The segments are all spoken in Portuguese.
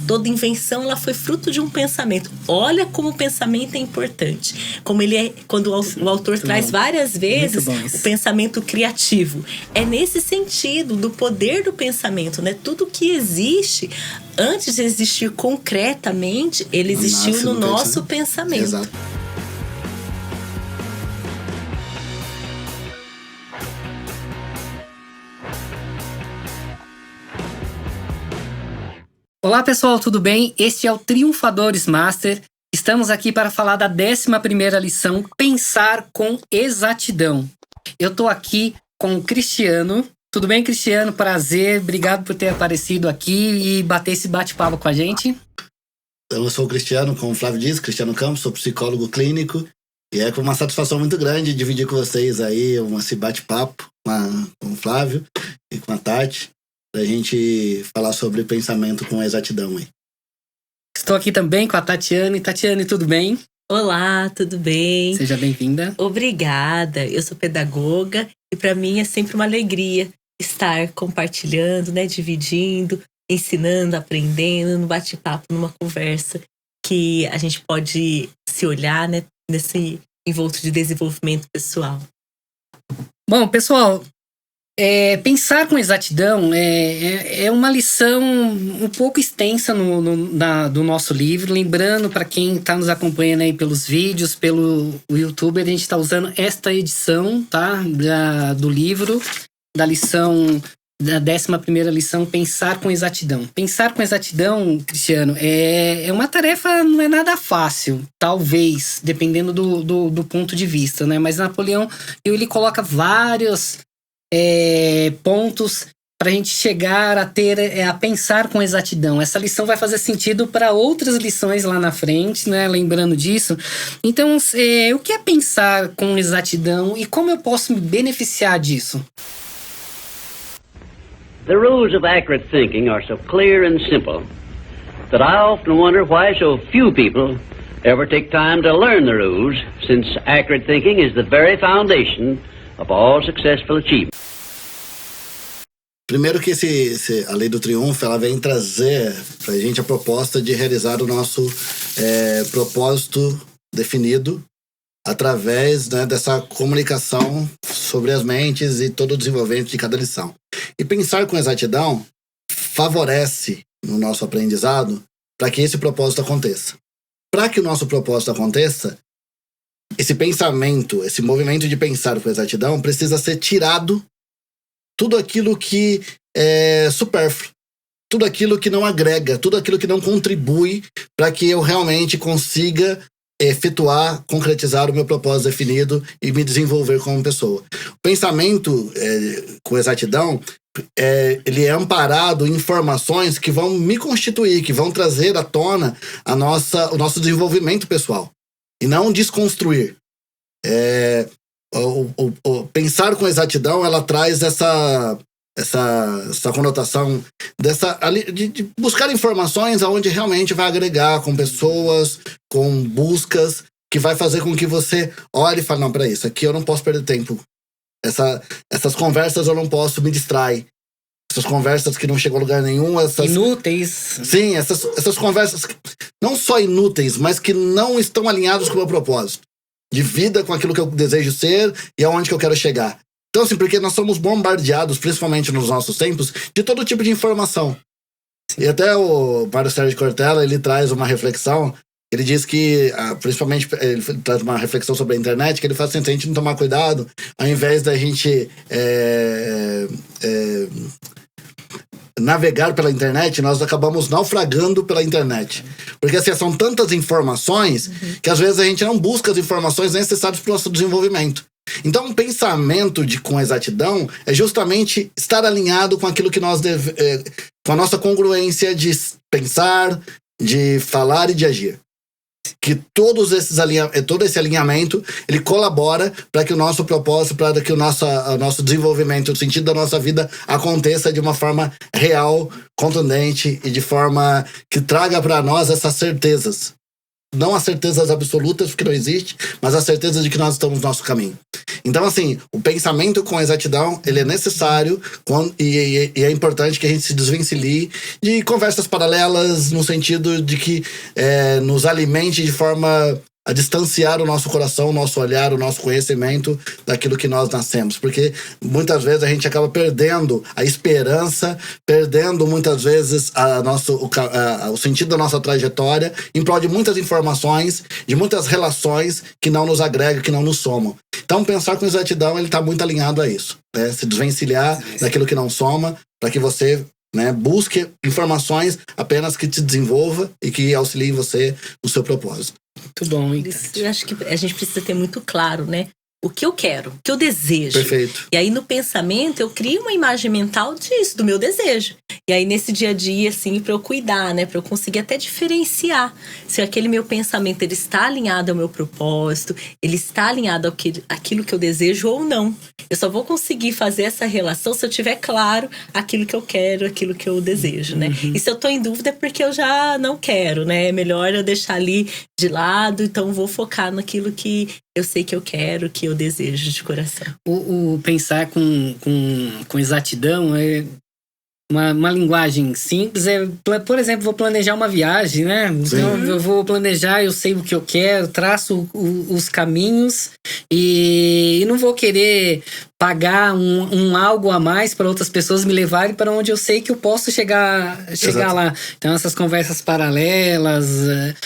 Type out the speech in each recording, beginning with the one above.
Toda invenção ela foi fruto de um pensamento. Olha como o pensamento é importante. Como ele é, quando o autor traz várias vezes o pensamento criativo. É nesse sentido do poder do pensamento, né? Tudo que existe, antes de existir concretamente, ele existiu no nosso pensamento. Exato. Olá pessoal, tudo bem? Este é o Triunfadores Master. Estamos aqui para falar da 11ª lição, Pensar com Exatidão. Eu tô aqui com o Cristiano. Tudo bem, Cristiano? Prazer, obrigado por ter aparecido aqui e bater esse bate-papo com a gente. Eu sou o Cristiano, como o Flávio disse, Cristiano Campos, sou psicólogo clínico. E é com uma satisfação muito grande dividir com vocês aí esse bate-papo com o Flávio e com a Tati, pra gente falar sobre pensamento com exatidão aí. Estou aqui também com a Tatiane. Tatiane, tudo bem? Olá, tudo bem? Seja bem-vinda. Obrigada. Eu sou pedagoga e para mim é sempre uma alegria estar compartilhando, né, dividindo, ensinando, aprendendo, no bate-papo, numa conversa que a gente pode se olhar, né, nesse envolto de desenvolvimento pessoal. Bom, pessoal, pensar com exatidão é uma lição um pouco extensa do nosso livro. Lembrando, para quem está nos acompanhando aí pelos vídeos, pelo YouTube, a gente está usando esta edição, tá, do livro, da lição, da 11ª lição, Pensar com Exatidão. Pensar com exatidão, Cristiano, é uma tarefa, não é nada fácil, talvez, dependendo do ponto de vista, né? Mas Napoleão, ele coloca vários pontos para a gente chegar a pensar com exatidão. Essa lição vai fazer sentido para outras lições lá na frente, né? Lembrando disso. Então, o que é pensar com exatidão e como eu posso me beneficiar disso? The rules of accurate thinking are so clear and simple that I often wonder why so few people ever take time to learn the rules, since accurate thinking is the very foundation of all successful achievement. Primeiro que a Lei do Triunfo, ela vem trazer pra gente a proposta de realizar o nosso propósito definido através, né, dessa comunicação sobre as mentes e todo o desenvolvimento de cada lição. E pensar com exatidão favorece no nosso aprendizado para que esse propósito aconteça. Para que o nosso propósito aconteça, esse pensamento, esse movimento de pensar com exatidão precisa ser tirado tudo aquilo que é supérfluo, tudo aquilo que não agrega, tudo aquilo que não contribui para que eu realmente consiga efetuar, concretizar o meu propósito definido e me desenvolver como pessoa. O pensamento com exatidão, ele é amparado em informações que vão me constituir, que vão trazer à tona o nosso desenvolvimento pessoal, e não desconstruir. O pensar com exatidão, ela traz essa conotação de buscar informações aonde realmente vai agregar com pessoas, com buscas, que vai fazer com que você olhe e fale, não, peraí, isso aqui eu não posso perder tempo. Essas conversas eu não posso me distrair. Essas conversas que não chegam a lugar nenhum. Inúteis. Sim, essas conversas não só inúteis, mas que não estão alinhadas com o meu propósito de vida, com aquilo que eu desejo ser e aonde que eu quero chegar. Então, assim, porque nós somos bombardeados, principalmente nos nossos tempos, de todo tipo de informação. E até o Mário Sérgio Cortella, ele traz uma reflexão, ele diz que, principalmente, ele traz uma reflexão sobre a internet, que ele fala assim, se a gente não tomar cuidado, ao invés da gente navegar pela internet, nós acabamos naufragando pela internet. Porque assim, são tantas informações que às vezes a gente não busca as informações necessárias para o nosso desenvolvimento. Então, um pensamento com exatidão é justamente estar alinhado com aquilo que nós com a nossa congruência de pensar, de falar e de agir. Que todo esse alinhamento, ele colabora para que o nosso propósito, para que o nosso desenvolvimento, o sentido da nossa vida aconteça de uma forma real, contundente e de forma que traga para nós essas certezas. não as certezas absolutas, porque não existe, mas a certeza de que nós estamos no nosso caminho. Então, assim, o pensamento com exatidão, ele é necessário e é importante que a gente se desvencilhe de conversas paralelas, no sentido de que nos alimente de forma a distanciar o nosso coração, o nosso olhar, o nosso conhecimento daquilo que nós nascemos. Porque muitas vezes a gente acaba perdendo a esperança, perdendo muitas vezes o sentido da nossa trajetória, em prol de muitas informações, de muitas relações que não nos agregam, que não nos somam. Então, pensar com exatidão, ele está muito alinhado a isso, né? Se desvencilhar daquilo que não soma, para que você, né, busque informações apenas que te desenvolva e que auxiliem você no seu propósito. Muito bom, hein? Eu acho que a gente precisa ter muito claro, né? O que eu quero, o que eu desejo. Perfeito. E aí, no pensamento, eu crio uma imagem mental disso, do meu desejo. E aí, nesse dia a dia, assim, pra eu cuidar, né? Pra eu conseguir até diferenciar se aquele meu pensamento, ele está alinhado ao meu propósito, ele está alinhado àquilo que eu desejo ou não. Eu só vou conseguir fazer essa relação se eu tiver claro aquilo que eu quero, aquilo que eu desejo, né? E se eu tô em dúvida é porque eu já não quero, né? É melhor eu deixar ali de lado, então vou focar naquilo que eu sei que eu quero, que eu desejo de coração. O pensar com exatidão é uma linguagem simples. Por exemplo, vou planejar uma viagem, né? Então, eu vou planejar, eu sei o que eu quero, traço os caminhos e não vou querer pagar um algo a mais para outras pessoas me levarem para onde eu sei que eu posso chegar lá. Então, essas conversas paralelas,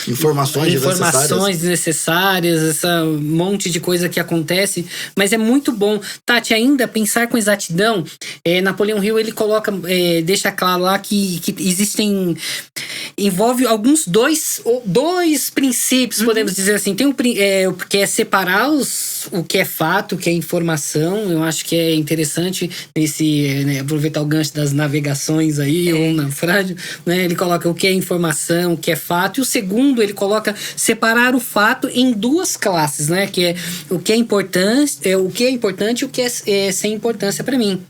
informações desnecessárias, esse monte de coisa que acontece, mas é muito bom. Tati, ainda pensar com exatidão, Napoleão Hill, ele coloca, deixa claro lá que existem, envolve alguns dois princípios, podemos dizer assim. Tem que é separar o que é fato, o que é informação. Eu acho que é interessante aproveitar o gancho das navegações aí, ou naufrágio, né? Ele coloca o que é informação, o que é fato. E o segundo, ele coloca separar o fato em duas classes, né? Que é o que é importante e o que é sem importância para mim.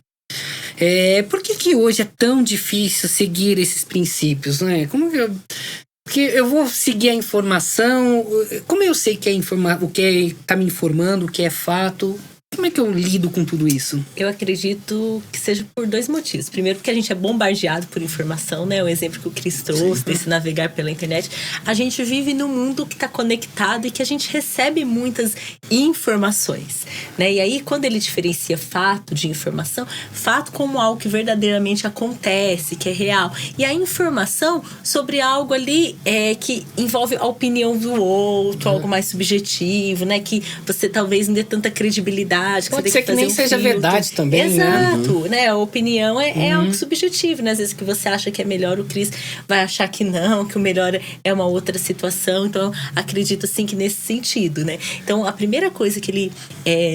Por que hoje é tão difícil seguir esses princípios, né? Porque eu vou seguir a informação. Como eu sei que o que está me informando, o que é fato? Como é que eu lido com tudo isso? Eu acredito que seja por dois motivos. Primeiro, porque a gente é bombardeado por informação, né? O exemplo que o Cris trouxe, desse navegar pela internet. A gente vive num mundo que está conectado e que a gente recebe muitas informações, né? E aí, quando ele diferencia fato de informação, fato como algo que verdadeiramente acontece, que é real. E a informação sobre algo ali que envolve a opinião do outro, algo mais subjetivo, né? Que você talvez não dê tanta credibilidade. Pode ser que nem seja verdade também, exato, né? A opinião é algo subjetivo, né? Às vezes que você acha que é melhor, o Cris vai achar que não, que o melhor é uma outra situação. Então, acredito assim que nesse sentido, né? Então, a primeira coisa que ele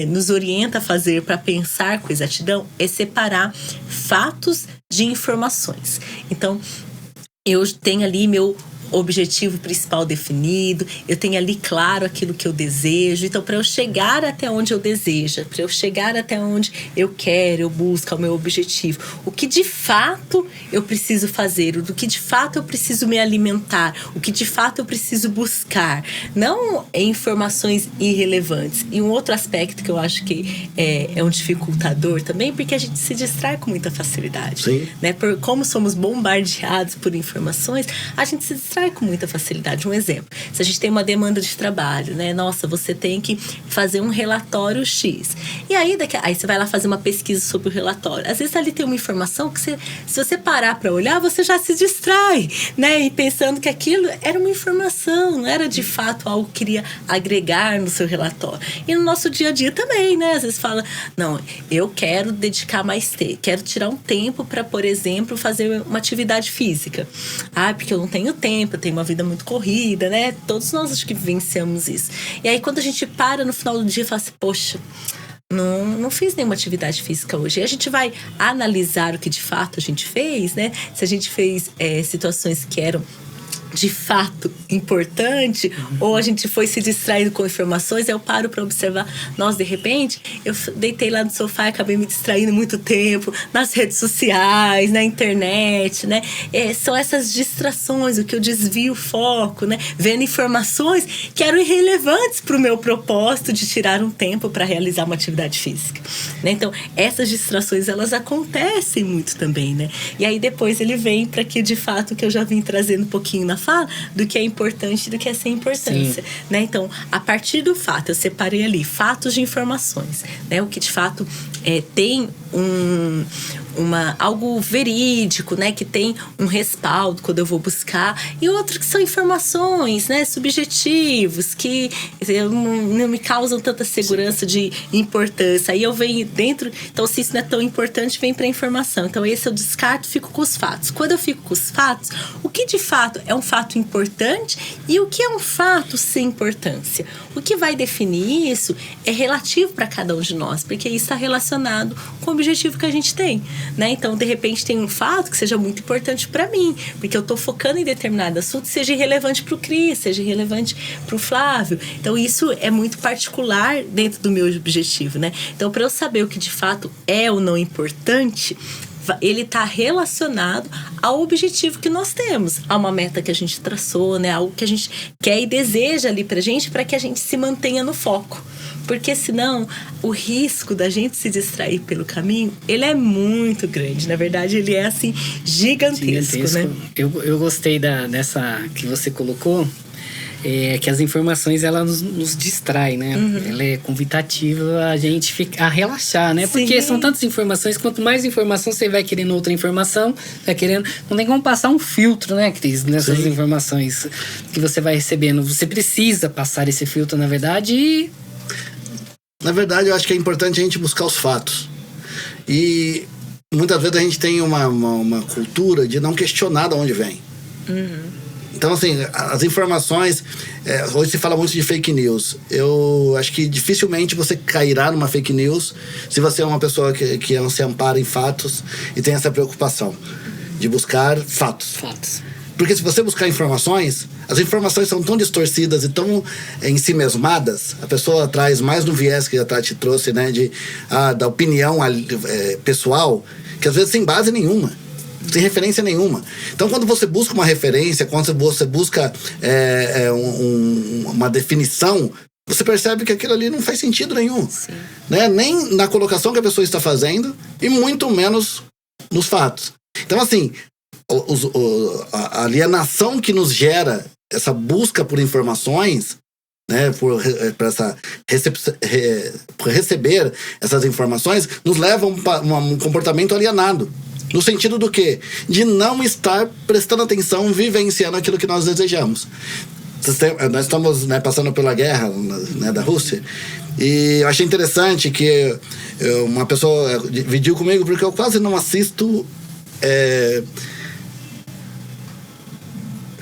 nos orienta a fazer para pensar com exatidão é separar fatos de informações. Então, eu tenho ali meu objetivo principal definido, eu tenho ali claro aquilo que eu desejo. Então, para eu chegar até onde eu desejo, para eu chegar até onde eu quero, eu busco o meu objetivo, o que de fato eu preciso fazer, do que de fato eu preciso me alimentar, o que de fato eu preciso buscar, não informações irrelevantes. E um outro aspecto que eu acho que é um dificultador também, porque a gente se distrai com muita facilidade. Sim. Né? Como somos bombardeados por informações, a gente se distrai com muita facilidade. Um exemplo, se a gente tem uma demanda de trabalho, né? Nossa, você tem que fazer um relatório X. E aí você vai lá fazer uma pesquisa sobre o relatório. Às vezes ali tem uma informação que se você parar para olhar, você já se distrai, né? E pensando que aquilo era uma informação, não era de fato algo que queria agregar no seu relatório. E no nosso dia a dia também, né? Às vezes fala, não, eu quero dedicar mais tempo, quero tirar um tempo para, por exemplo, fazer uma atividade física. Porque eu não tenho tempo, eu tenho uma vida muito corrida, né? Todos nós acho que vivenciamos isso. E aí, quando a gente para no final do dia e fala assim, poxa, não fiz nenhuma atividade física hoje. E a gente vai analisar o que de fato a gente fez, né? Se a gente fez situações que eram de fato importante, ou a gente foi se distraindo com informações, eu paro para observar. Nós, de repente, eu deitei lá no sofá e acabei me distraindo muito tempo nas redes sociais, na internet, né? São essas distrações, o que eu desvio o foco, né? Vendo informações que eram irrelevantes para o meu propósito de tirar um tempo para realizar uma atividade física, né? Então, essas distrações, elas acontecem muito também, né? E aí depois ele vem para que, de fato, que eu já vim trazendo um pouquinho na fala, do que é importante e do que é sem importância, né? Então, a partir do fato, eu separei ali fatos de informações, né? O que de fato tem algo verídico, né? Que tem um respaldo quando eu vou buscar, e outros que são informações, né? Subjetivos, que não me causam tanta segurança de importância. Aí eu venho dentro, então se isso não é tão importante, vem para a informação. Então esse eu descarto, fico com os fatos. Quando eu fico com os fatos, o que de fato é um fato importante e o que é um fato sem importância? O que vai definir isso é relativo para cada um de nós, porque isso está relacionado com o objetivo que a gente tem, né? Então, de repente, tem um fato que seja muito importante para mim, porque eu estou focando em determinado assunto, seja relevante para o Cris, seja relevante para o Flávio. Então, isso é muito particular dentro do meu objetivo, né? Então, para eu saber o que de fato é ou não importante, ele está relacionado ao objetivo que nós temos, a uma meta que a gente traçou, né? Algo que a gente quer e deseja ali pra gente, para que a gente se mantenha no foco. Porque senão o risco da gente se distrair pelo caminho, ele é muito grande. Na verdade, ele é assim, gigantesco. Né? Eu gostei dessa que você colocou. Que as informações, elas nos distraem, né? Ela é convidativa a gente a relaxar, né? Sim. Porque são tantas informações, quanto mais informação você vai querendo outra informação, vai querendo... Não tem como passar um filtro, né, Cris? Nessas informações que você vai recebendo. Você precisa passar esse filtro, na verdade, e... Na verdade, eu acho que é importante a gente buscar os fatos. E muitas vezes a gente tem uma cultura de não questionar de onde vem. Então, assim, as informações... hoje se fala muito de fake news. Eu acho que dificilmente você cairá numa fake news se você é uma pessoa que não se ampara em fatos e tem essa preocupação de buscar fatos. Porque se você buscar informações, as informações são tão distorcidas e tão em si mesmadas, a pessoa traz mais no viés que a Tati trouxe, né, da opinião pessoal, que às vezes sem base nenhuma. Sem referência nenhuma. Então, quando você busca uma referência, quando você busca uma definição, você percebe que aquilo ali não faz sentido nenhum. Né? Nem na colocação que a pessoa está fazendo, e muito menos nos fatos. Então, assim, a alienação que nos gera essa busca por informações, né, por receber essas informações, nos leva a um comportamento alienado. No sentido do quê? De não estar prestando atenção, vivenciando aquilo que nós desejamos. Nós estamos, né, passando pela guerra, né, da Rússia, e eu achei interessante que uma pessoa dividiu comigo, porque eu quase não assisto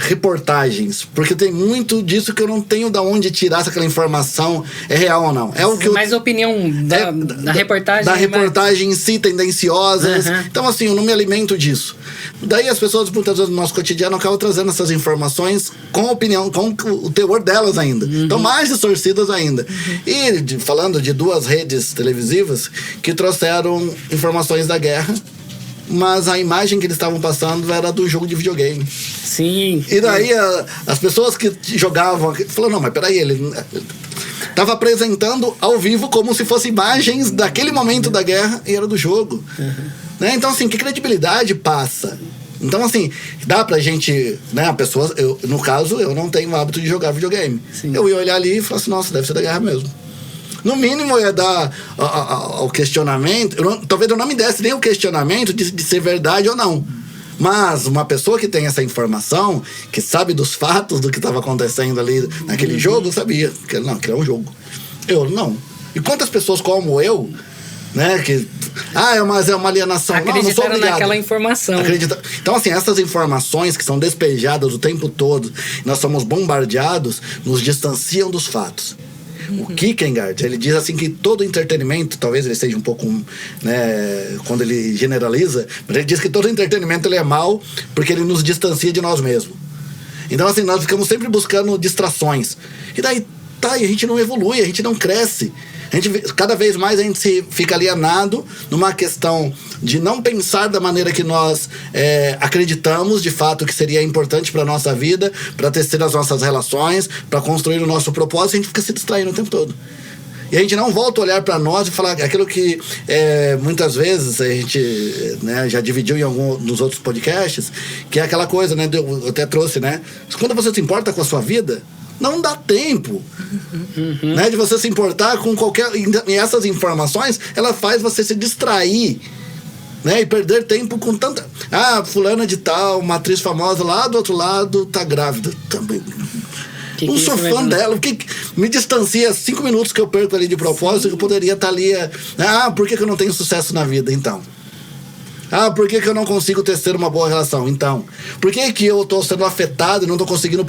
reportagens, porque tem muito disso que eu não tenho de onde tirar se aquela informação é real ou não. É o que mais opinião da reportagem. Da reportagem em si, tendenciosa. Então, assim, eu não me alimento disso. Daí as pessoas, muitas vezes, no nosso cotidiano, acabam trazendo essas informações com opinião, com o teor delas ainda. Então, mais distorcidas ainda. E falando de duas redes televisivas que trouxeram informações da guerra, mas a imagem que eles estavam passando era do jogo de videogame. Sim. E daí as pessoas que jogavam falaram, não, mas peraí, ele estava apresentando ao vivo como se fossem imagens daquele momento da guerra e era do jogo. Né? Então, assim, que credibilidade passa? Então, assim, dá pra gente, né, a pessoa, no caso, eu não tenho o hábito de jogar videogame. Sim. Eu ia olhar ali e falar assim, nossa, deve ser da guerra mesmo. No mínimo, eu ia dar ao questionamento. Talvez eu não me desse nem o questionamento de ser verdade ou não. Mas uma pessoa que tem essa informação, que sabe dos fatos do que estava acontecendo ali naquele jogo, sabia que é um jogo. Eu não. E quantas pessoas como eu, né, que... mas é uma alienação. Acreditaram naquela informação. Então, assim, essas informações que são despejadas o tempo todo, nós somos bombardeados, nos distanciam dos fatos. O Kierkegaard, ele diz assim que todo entretenimento, talvez ele seja um pouco, né, quando ele generaliza, mas ele diz que todo entretenimento ele é mau porque ele nos distancia de nós mesmos. Então, assim, nós ficamos sempre buscando distrações. E daí, e a gente não evolui, a gente não cresce. Cada vez mais a gente se fica alienado numa questão de não pensar da maneira que nós acreditamos, de fato, que seria importante para a nossa vida, para tecer as nossas relações, para construir o nosso propósito, a gente fica se distraindo o tempo todo. E a gente não volta a olhar para nós e falar aquilo que muitas vezes a gente, né, já dividiu em algum dos outros podcasts, que é aquela coisa, né, eu até trouxe, né? Quando você se importa com a sua vida, não dá tempo, né, de você se importar com qualquer... E essas informações, ela faz você se distrair, né, e perder tempo com tanta... fulana de tal, uma atriz famosa lá do outro lado, tá grávida. Também... Não sou fã dela, porque me distancia 5 minutos que eu perco ali de propósito, que eu poderia estar ali... por que eu não tenho sucesso na vida, então? Por que eu não consigo tecer uma boa relação, então? Por que eu estou sendo afetado e não estou conseguindo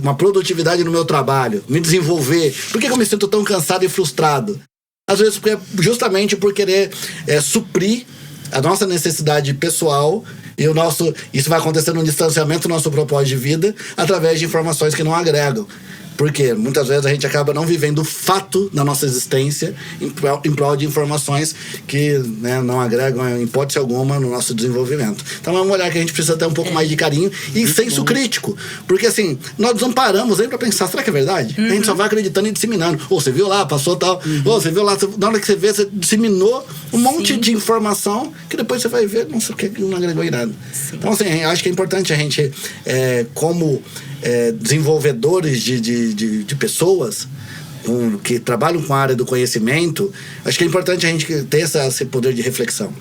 uma produtividade no meu trabalho, me desenvolver? Por que eu me sinto tão cansado e frustrado? Às vezes justamente por querer suprir a nossa necessidade pessoal. E isso vai acontecer num distanciamento do nosso propósito de vida através de informações que não agregam. Porque muitas vezes a gente acaba não vivendo o fato da nossa existência em prol de informações que, né, não agregam em hipótese alguma no nosso desenvolvimento. Então é um olhar que a gente precisa ter um pouco mais de carinho e senso crítico. Porque assim, nós não paramos aí pra pensar, será que é verdade? A gente só vai acreditando e disseminando. Você viu lá, passou tal. Você viu lá, na hora que você vê, você disseminou um monte de informação que depois você vai ver, não sei o que, não agregou em nada. Então assim, acho que é importante a gente, como desenvolvedores de pessoas que trabalham com a área do conhecimento, acho que é importante a gente ter esse poder de reflexão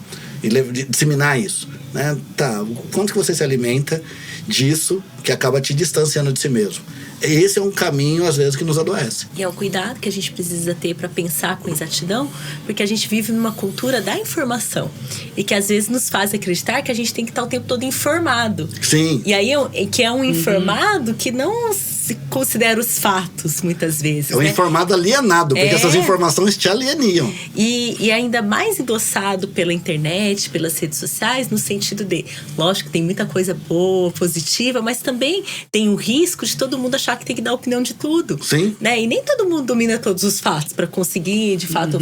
e disseminar isso, né? O quanto que você se alimenta disso que acaba te distanciando de si mesmo. Esse é um caminho, às vezes, que nos adoece. E é o cuidado que a gente precisa ter para pensar com exatidão, porque a gente vive numa cultura da informação e que às vezes nos faz acreditar que a gente tem que estar o tempo todo informado. Sim. E aí que é um informado que não se considera os fatos, muitas vezes. É um informado alienado, porque essas informações te alienam. E ainda mais endossado pela internet, pelas redes sociais, no sentido de, lógico que tem muita coisa boa, positiva, mas também tem o risco de todo mundo achar que tem que dar opinião de tudo. Sim. Né? E nem todo mundo domina todos os fatos para conseguir, de fato,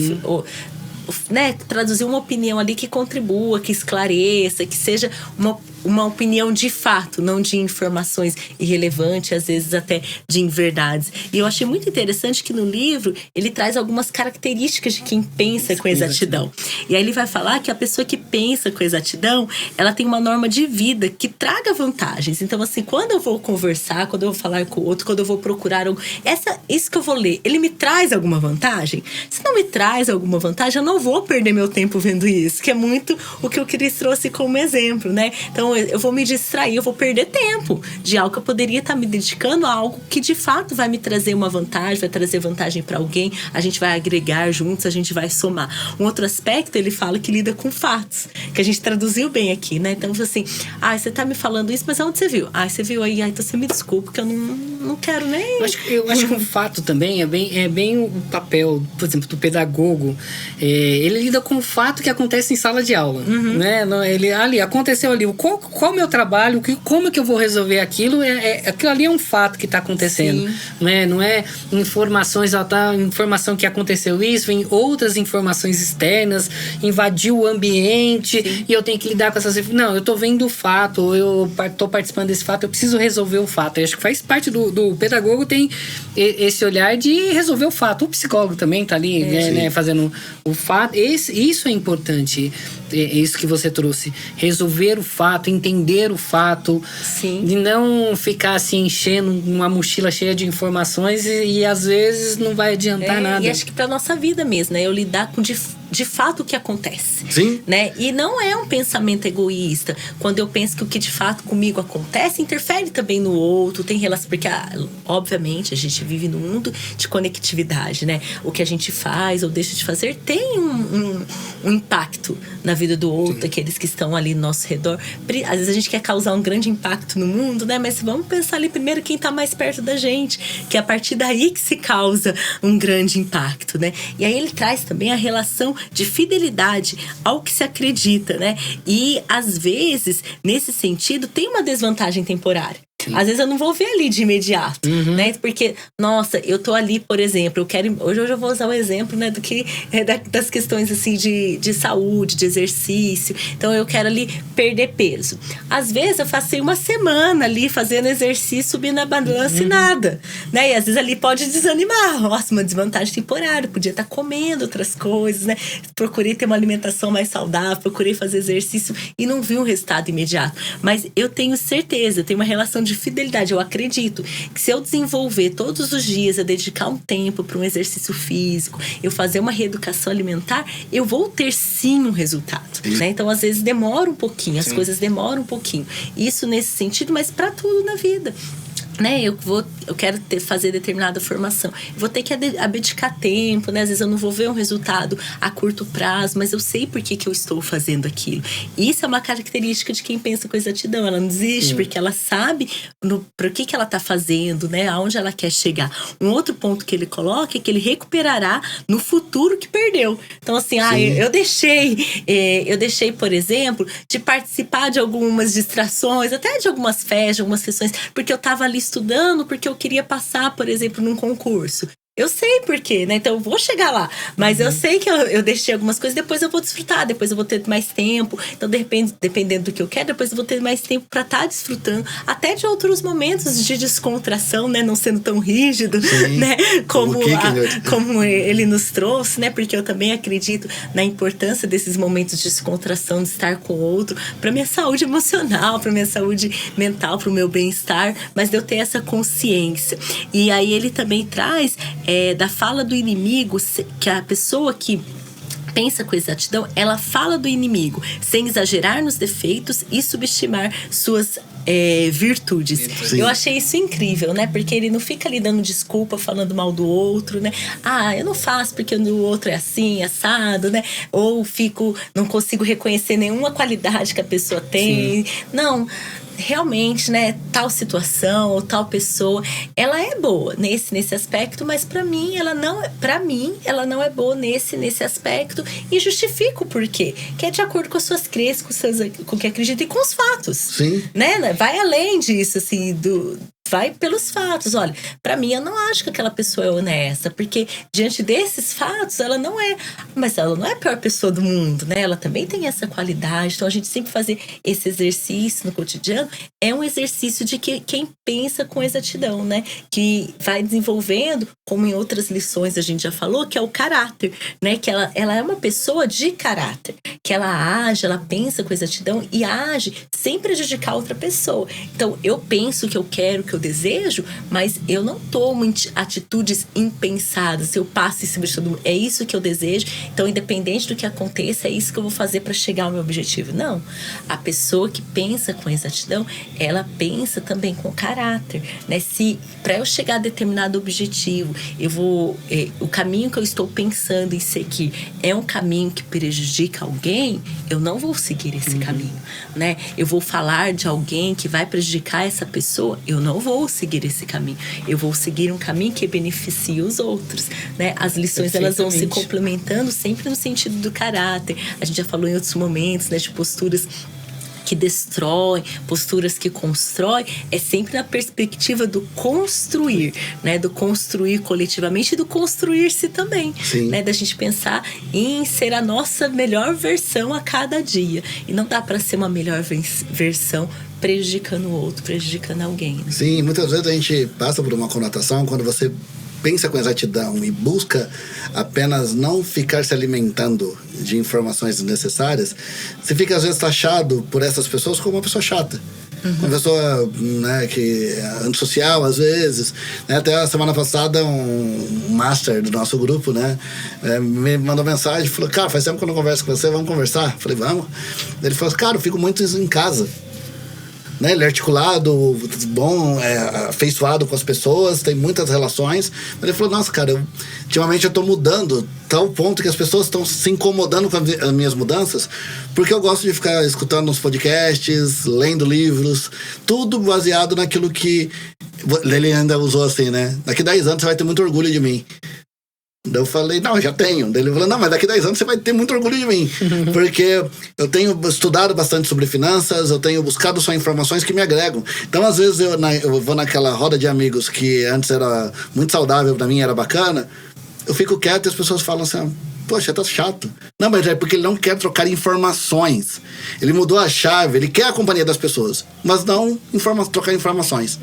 né, traduzir uma opinião ali que contribua, que esclareça, que seja uma opinião de fato, não de informações irrelevantes, às vezes até de inverdades. E eu achei muito interessante que no livro ele traz algumas características de quem pensa com exatidão. E aí ele vai falar que a pessoa que pensa com exatidão, ela tem uma norma de vida que traga vantagens. Então, assim, quando eu vou conversar, quando eu vou falar com o outro, quando eu vou procurar isso que eu vou ler, ele me traz alguma vantagem? Se não me traz alguma vantagem, eu não vou perder meu tempo vendo isso, que é muito o que o Cris trouxe como exemplo, né? Então, eu vou me distrair, eu vou perder tempo de algo que eu poderia estar me dedicando a algo que de fato vai me trazer uma vantagem, vai trazer vantagem para alguém, a gente vai agregar juntos, a gente vai somar. Um outro aspecto, ele fala que lida com fatos, que a gente traduziu bem aqui, né? Então, assim, você tá me falando isso, mas onde você viu? Você viu aí, então você me desculpa, que eu não quero nem... Eu acho que um fato também é bem o papel, por exemplo, do pedagogo. Ele lida com o fato que acontece em sala de aula, né? Ele aconteceu ali, qual é o meu trabalho, como é que eu vou resolver aquilo? Aquilo ali é um fato que está acontecendo, né? Não é informações, informação que aconteceu isso, vem outras informações externas, invadiu o ambiente e eu tenho que lidar com essas... Não, eu estou vendo o fato, eu estou participando desse fato, eu preciso resolver o fato. Eu acho que faz parte do pedagogo, tem esse olhar de resolver o fato. O psicólogo também está ali, né, fazendo o fato. Isso é importante, isso que você trouxe. Resolver o fato, entender o fato. Sim. De não ficar assim enchendo uma mochila cheia de informações e às vezes não vai adiantar nada. E acho que para nossa vida mesmo, né? Eu lidar com de fato o que acontece. Sim. Né? E não é um pensamento egoísta. Quando eu penso que o que de fato comigo acontece, interfere também no outro, tem relação. Porque, obviamente, a gente vive num mundo de conectividade, né? O que a gente faz ou deixa de fazer tem um impacto na vida do outro, aqueles que estão ali no nosso redor. Às vezes a gente quer causar um grande impacto no mundo, né? Mas vamos pensar ali primeiro quem está mais perto da gente, que é a partir daí que se causa um grande impacto, né? E aí ele traz também a relação de fidelidade ao que se acredita, né? E às vezes, nesse sentido, tem uma desvantagem temporária. Às vezes eu não vou ver ali de imediato, né? Porque, nossa, eu tô ali, por exemplo, hoje eu vou usar o exemplo, né, do que das questões assim de saúde, de exercício. Então eu quero ali perder peso. Às vezes eu passei uma semana ali fazendo exercício, subindo na balança e nada, né? E às vezes ali pode desanimar. Nossa, uma desvantagem temporária, podia estar comendo outras coisas, né? Procurei ter uma alimentação mais saudável, procurei fazer exercício e não vi um resultado imediato. Mas eu tenho certeza, eu tenho uma relação de fidelidade. Eu acredito que se eu desenvolver todos os dias, eu dedicar um tempo para um exercício físico, eu fazer uma reeducação alimentar, eu vou ter sim um resultado, né? Então, às vezes demora um pouquinho, as coisas demoram um pouquinho. Isso nesse sentido, mas para tudo na vida. Né, eu quero fazer determinada formação, eu vou ter que abdicar tempo, né? Às vezes eu não vou ver um resultado a curto prazo, mas eu sei por que eu estou fazendo aquilo. Isso é uma característica de quem pensa com exatidão. Ela não desiste porque ela sabe para o que ela está fazendo, né? Aonde ela quer chegar. Um outro ponto que ele coloca é que ele recuperará no futuro que perdeu. Então assim, eu deixei, por exemplo, de participar de algumas distrações, até de algumas festas, de algumas sessões, porque eu estava ali estudando, porque eu queria passar, por exemplo, num concurso. Eu sei por quê, né? Então eu vou chegar lá. Mas eu sei que eu deixei algumas coisas, depois eu vou desfrutar, depois eu vou ter mais tempo. Então, dependendo do que eu quero, depois eu vou ter mais tempo para estar desfrutando. Até de outros momentos de descontração, né? Não sendo tão rígido, né? Como ele nos trouxe, né? Porque eu também acredito na importância desses momentos de descontração, de estar com o outro, para minha saúde emocional, para minha saúde mental, para o meu bem-estar. Mas de eu ter essa consciência. E aí ele também traz... da fala do inimigo, que a pessoa que pensa com exatidão, ela fala do inimigo sem exagerar nos defeitos e subestimar suas virtudes. Sim. Eu achei isso incrível, né? Porque ele não fica ali dando desculpa, falando mal do outro, né? Eu não faço porque o outro é assim, assado, né? Ou não consigo reconhecer nenhuma qualidade que a pessoa tem. Sim. Não. Realmente, né, tal situação ou tal pessoa, ela é boa nesse aspecto, mas para mim ela não é boa nesse aspecto, e justifico o porquê, que é de acordo com as suas crenças, com o que acredita e com os fatos. Sim. Né? Vai além disso, assim, vai pelos fatos. Olha, pra mim, eu não acho que aquela pessoa é honesta, porque diante desses fatos, ela não é. Mas ela não é a pior pessoa do mundo, né? Ela também tem essa qualidade. Então, a gente sempre fazer esse exercício no cotidiano é um exercício de quem pensa com exatidão, né? Que vai desenvolvendo, como em outras lições a gente já falou, que é o caráter, né? Que ela é uma pessoa de caráter, que ela age, ela pensa com exatidão e age sem prejudicar outra pessoa. Então, eu penso que eu quero, que eu desejo, mas eu não tomo atitudes impensadas. Eu passo em cima de todo mundo. É isso que eu desejo. Então, independente do que aconteça, é isso que eu vou fazer para chegar ao meu objetivo. Não. A pessoa que pensa com exatidão, ela pensa também com caráter, né? Se para eu chegar a determinado objetivo, o caminho que eu estou pensando em seguir é um caminho que prejudica alguém, eu não vou seguir esse caminho, né? Eu vou falar de alguém que vai prejudicar essa pessoa, eu não vou seguir esse caminho. Eu vou seguir um caminho que beneficie os outros, né? As lições, elas vão se complementando sempre no sentido do caráter. A gente já falou em outros momentos, né, de posturas que destrói, posturas que constrói, é sempre na perspectiva do construir, né? Do construir coletivamente e do construir-se também. Sim. Né? Da gente pensar em ser a nossa melhor versão a cada dia. E não dá para ser uma melhor versão prejudicando o outro, prejudicando alguém. Né? Sim, muitas vezes a gente passa por uma conotação quando você pensa com exatidão e busca apenas não ficar se alimentando de informações desnecessárias, você fica às vezes taxado por essas pessoas como uma pessoa chata. Uma pessoa, né, que é antissocial às vezes, né? Até a semana passada um master do nosso grupo, né, me mandou mensagem, falou: cara, faz tempo que eu não converso com você, vamos conversar? Falei: vamos. Ele falou: cara, eu fico muito em casa. Né, ele é articulado, bom, afeiçoado com as pessoas, tem muitas relações. Mas ele falou: nossa, cara, ultimamente eu tô mudando tal ponto que as pessoas estão se incomodando com as minhas mudanças, porque eu gosto de ficar escutando uns podcasts, lendo livros, tudo baseado naquilo que ele ainda usou assim, né? Daqui 10 anos você vai ter muito orgulho de mim. Daí eu falei, não, já tenho. Daí ele falou, não, mas daqui 10 anos você vai ter muito orgulho de mim. Porque eu tenho estudado bastante sobre finanças, eu tenho buscado só informações que me agregam. Então, às vezes, eu vou naquela roda de amigos que antes era muito saudável pra mim, era bacana, eu fico quieto e as pessoas falam assim, poxa, tá chato. Não, mas é porque ele não quer trocar informações. Ele mudou a chave, ele quer a companhia das pessoas, mas não trocar informações.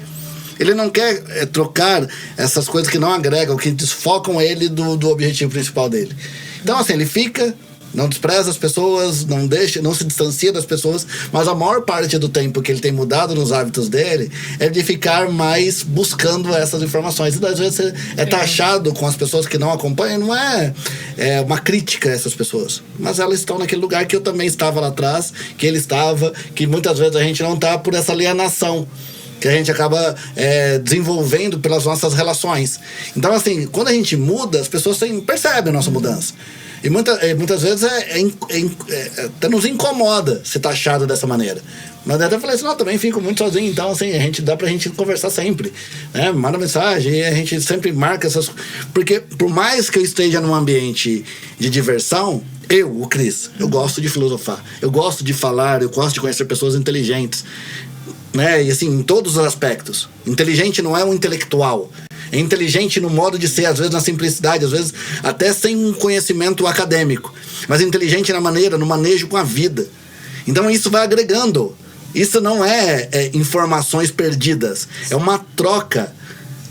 Ele não quer trocar essas coisas que não agregam, que desfocam ele do objetivo principal dele. Então, assim, ele fica, não despreza as pessoas, não se distancia das pessoas, mas a maior parte do tempo que ele tem mudado nos hábitos dele é de ficar mais buscando essas informações. E às vezes é taxado com as pessoas que não acompanham, não é uma crítica a essas pessoas, mas elas estão naquele lugar que eu também estava lá atrás, que ele estava, que muitas vezes a gente não está por essa alienação que a gente acaba desenvolvendo pelas nossas relações. Então, assim, quando a gente muda, as pessoas percebem a nossa mudança. E muitas vezes até nos incomoda ser taxado dessa maneira. Mas eu até falei assim, não, também fico muito sozinho, então assim, dá pra gente conversar sempre, né? Manda mensagem e a gente sempre marca essas... Porque por mais que eu esteja num ambiente de diversão, o Cris, eu gosto de filosofar, eu gosto de falar, eu gosto de conhecer pessoas inteligentes, né? E assim, em todos os aspectos. Inteligente não é um intelectual. É inteligente no modo de ser, às vezes na simplicidade, às vezes até sem um conhecimento acadêmico. Mas inteligente no manejo com a vida. Então isso vai agregando. Isso não é informações perdidas. É uma troca,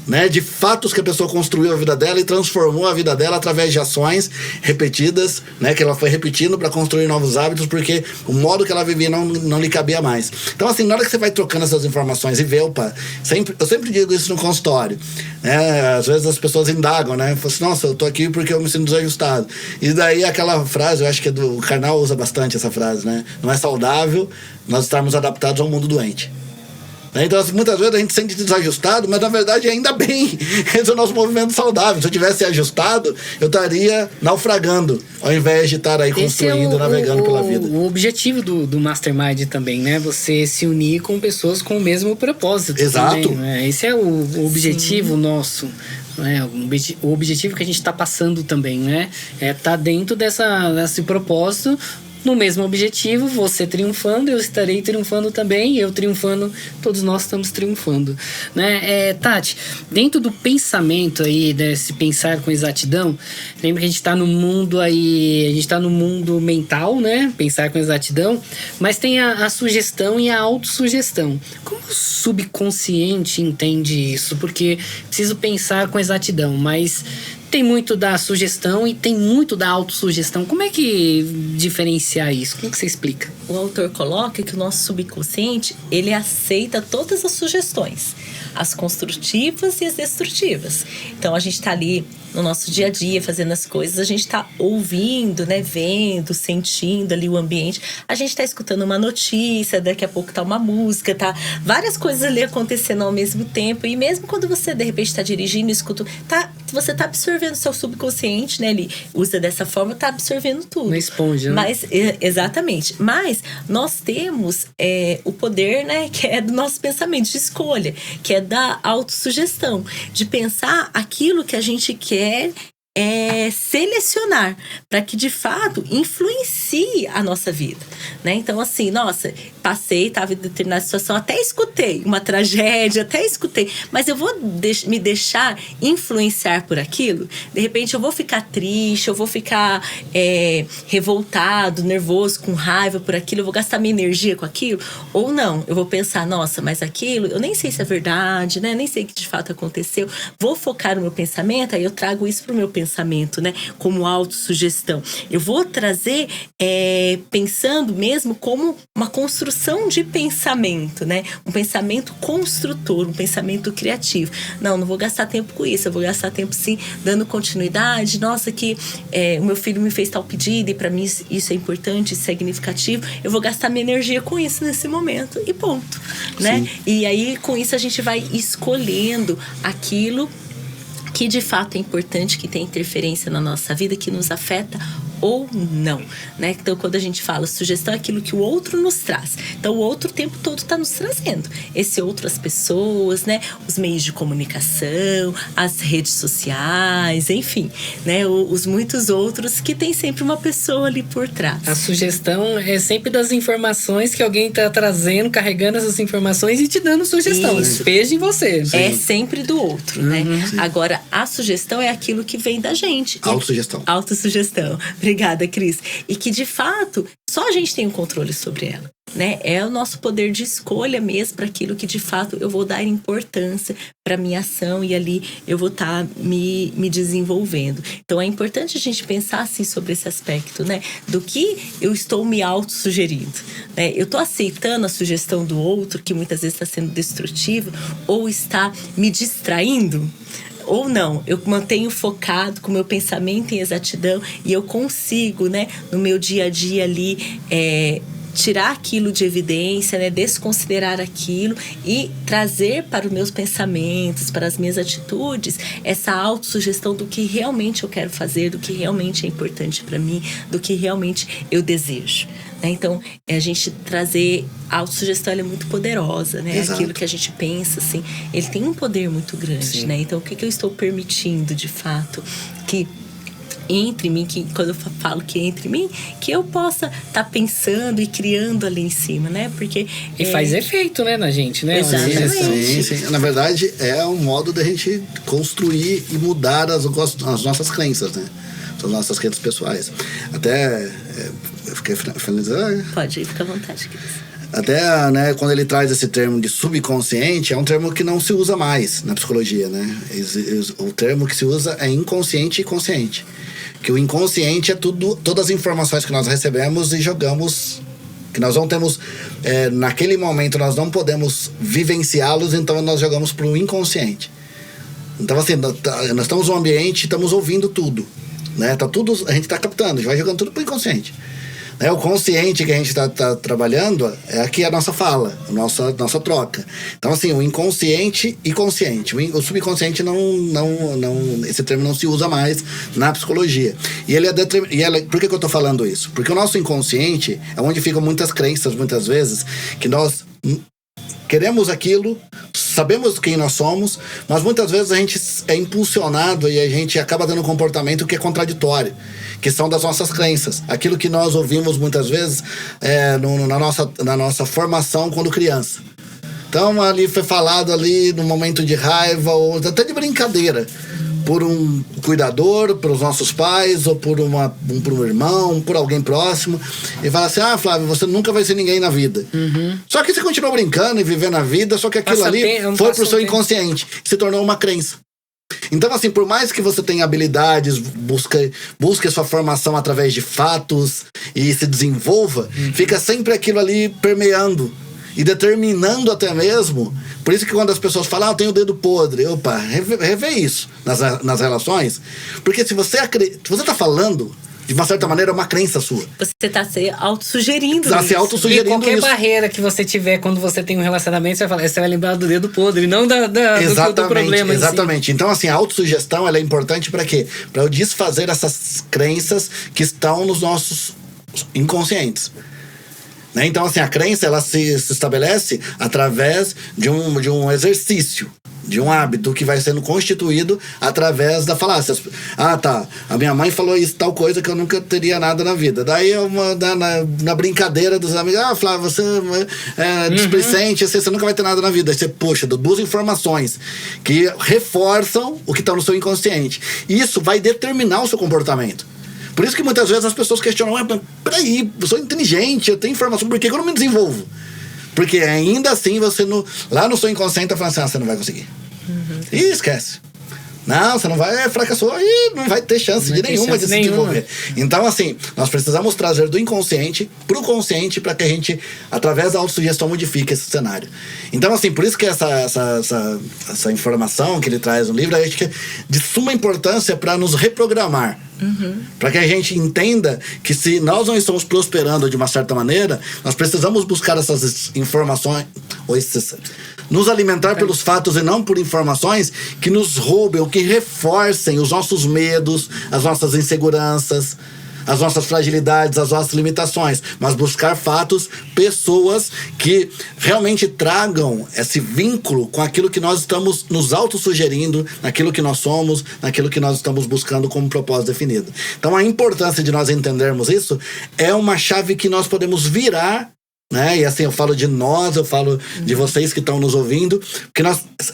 né, de fatos que a pessoa construiu a vida dela e transformou a vida dela através de ações repetidas, né, que ela foi repetindo para construir novos hábitos, porque o modo que ela vivia não lhe cabia mais. Então, assim, na hora que você vai trocando essas informações e vê, eu sempre digo isso no consultório, né, às vezes as pessoas indagam, né, falam assim, nossa, eu tô aqui porque eu me sinto desajustado. E daí aquela frase, eu acho que o Karnal usa bastante essa frase, né, não é saudável nós estarmos adaptados ao mundo doente. Então, muitas vezes a gente se sente desajustado, mas na verdade ainda bem, esse é o nosso movimento saudável. Se eu tivesse ajustado, eu estaria naufragando, ao invés de estar aí construindo, navegando pela vida. O objetivo do Mastermind também, né? Você se unir com pessoas com o mesmo propósito. Exato. Também, né? Esse é o objetivo nosso. Né? O objetivo que a gente está passando também, né? É estar dentro desse propósito, no mesmo objetivo, você triunfando, eu estarei triunfando também, eu triunfando, todos nós estamos triunfando, né? Tati, dentro do pensamento aí, desse pensar com exatidão, lembra que a gente está no mundo aí, a gente está no mundo mental, né? Pensar com exatidão, mas tem a sugestão e a autossugestão. Como o subconsciente entende isso? Porque preciso pensar com exatidão, mas tem muito da sugestão e tem muito da autossugestão. Como é que diferenciar isso? Como que você explica? O autor coloca que o nosso subconsciente, ele aceita todas as sugestões, as construtivas e as destrutivas. Então, a gente está ali no nosso dia a dia, fazendo as coisas, a gente está ouvindo, né, vendo, sentindo ali o ambiente. A gente está escutando uma notícia, daqui a pouco tá uma música, tá várias coisas ali acontecendo ao mesmo tempo. E mesmo quando você, de repente, está dirigindo, escuta, você tá absorvendo seu subconsciente, né? Ele usa dessa forma, tá absorvendo tudo. Uma esponja, né? Mas, exatamente. Mas nós temos o poder, né? Que é do nosso pensamento de escolha, que é da autossugestão, de pensar aquilo que a gente quer selecionar para que de fato influencie a nossa vida, né? Então, assim, nossa, estava em determinada situação, até escutei uma tragédia, mas eu vou me deixar influenciar por aquilo. De repente eu vou ficar triste, eu vou ficar revoltado, nervoso, com raiva por aquilo, eu vou gastar minha energia com aquilo, ou não, eu vou pensar, nossa, mas aquilo, eu nem sei se é verdade, né? Nem sei o que de fato aconteceu, vou focar no meu pensamento, aí eu trago isso pro meu pensamento, né? Como autossugestão. Eu vou trazer pensando mesmo como uma construção de pensamento, né? Um pensamento construtor, um pensamento criativo. Não vou gastar tempo com isso, eu vou gastar tempo sim dando continuidade. Nossa, que o meu filho me fez tal pedido e para mim isso é importante, isso é significativo. Eu vou gastar minha energia com isso nesse momento e ponto, né? E aí com isso a gente vai escolhendo aquilo que de fato é importante, que tem interferência na nossa vida, que nos afeta ou não, né? Então, quando a gente fala sugestão, é aquilo que o outro nos traz. Então, o outro o tempo todo está nos trazendo. Esse outro, as pessoas, né? Os meios de comunicação, as redes sociais, enfim, né? Os muitos outros que tem sempre uma pessoa ali por trás. A sugestão é sempre das informações que alguém está trazendo, carregando essas informações e te dando sugestão. Despeje em você. Sim. É sempre do outro, né? Sim. Agora, a sugestão é aquilo que vem da gente. Autossugestão. Autossugestão. Obrigada, Cris. E que, de fato, só a gente tem o controle sobre ela, né? É o nosso poder de escolha mesmo para aquilo que, de fato, eu vou dar importância para minha ação e ali eu vou estar me desenvolvendo. Então, é importante a gente pensar, assim, sobre esse aspecto, né? Do que eu estou me autossugerindo, né? Eu estou aceitando a sugestão do outro, que muitas vezes está sendo destrutiva, ou está me distraindo? Ou não, eu mantenho focado com o meu pensamento em exatidão e eu consigo, né, no meu dia a dia ali, tirar aquilo de evidência, né, desconsiderar aquilo e trazer para os meus pensamentos, para as minhas atitudes, essa autossugestão do que realmente eu quero fazer, do que realmente é importante para mim, do que realmente eu desejo. Então, a gente trazer a autossugestão, ela é muito poderosa, né? Exato. Aquilo que a gente pensa, assim, ele tem um poder muito grande, sim, né? Então, o que eu estou permitindo, de fato, que entre mim, que quando eu falo que entre mim, que eu possa estar pensando e criando ali em cima, né? Porque e faz efeito, né, na gente, né? Exatamente. Sim. Na verdade, é um modo da gente construir e mudar as nossas crenças, né? As nossas crenças pessoais. Até eu fiquei finalizando. Pode ir, fica à vontade, Cris. Até, né, quando ele traz esse termo de subconsciente, é um termo que não se usa mais na psicologia, né? O termo que se usa é inconsciente e consciente. Que o inconsciente é todas as informações que nós recebemos e jogamos, que nós não temos, naquele momento nós não podemos vivenciá-los, então nós jogamos para o inconsciente. Então, assim, nós estamos no ambiente, estamos ouvindo tudo, né? Tá tudo, a gente está captando, a gente vai jogando tudo para o inconsciente. O consciente que a gente está trabalhando é aqui a nossa fala, a nossa troca. Então, assim, o inconsciente e consciente. O subconsciente esse termo não se usa mais na psicologia. Por que eu estou falando isso? Porque o nosso inconsciente é onde ficam muitas crenças, muitas vezes, que nós queremos aquilo, sabemos quem nós somos, mas muitas vezes a gente é impulsionado e a gente acaba dando um comportamento que é contraditório, que são das nossas crenças. Aquilo que nós ouvimos muitas vezes na nossa formação quando criança. Então ali foi falado ali no momento de raiva ou até de brincadeira, por um cuidador, pelos nossos pais, ou por um irmão, por alguém próximo, e fala assim: Flávio, você nunca vai ser ninguém na vida. Uhum. Só que você continuou brincando e vivendo a vida, só que aquilo foi pro seu inconsciente, se tornou uma crença. Então, assim, por mais que você tenha habilidades, busque a sua formação através de fatos e se desenvolva, fica sempre aquilo ali permeando e determinando até mesmo. Por isso que quando as pessoas falam, eu tenho o dedo podre, revê isso nas relações, porque se você está falando, de uma certa maneira, é uma crença sua. Você está se autossugerindo. Está se autossugerindo. E qualquer barreira que você tiver quando você tem um relacionamento, você vai lembrar do dedo podre, não do problema. Exatamente. Então, assim, a autossugestão, ela é importante para quê? Para eu desfazer essas crenças que estão nos nossos inconscientes. Né? Então, assim, a crença, ela se estabelece através de um exercício, de um hábito que vai sendo constituído através da falácia. A minha mãe falou isso, tal coisa, que eu nunca teria nada na vida. Daí, na brincadeira dos amigos, Flávio, você é displicente, você nunca vai ter nada na vida. Aí você, poxa, duas informações que reforçam o que está no seu inconsciente. Isso vai determinar o seu comportamento. Por isso que muitas vezes as pessoas questionam: peraí, eu sou inteligente, eu tenho informação, por que eu não me desenvolvo? Porque ainda assim, lá no seu inconsciente tá falando assim: você não vai conseguir. E esquece. Não, você não vai, fracassou e não vai ter chance nenhuma de se desenvolver. Então, assim, nós precisamos trazer do inconsciente pro consciente para que a gente, através da autossugestão, modifique esse cenário. Então, assim, por isso que essa informação que ele traz no livro, acho que é de suma importância para nos reprogramar. Para que a gente entenda que se nós não estamos prosperando de uma certa maneira, nós precisamos buscar essas informações, nos alimentar pelos fatos e não por informações que nos roubem ou que reforcem os nossos medos, as nossas inseguranças, as nossas fragilidades, as nossas limitações, mas buscar fatos, pessoas que realmente tragam esse vínculo com aquilo que nós estamos nos autossugerindo, naquilo que nós somos, naquilo que nós estamos buscando como propósito definido. Então a importância de nós entendermos isso é uma chave que nós podemos virar, né? E assim, eu falo de nós, eu falo de vocês que estão nos ouvindo, porque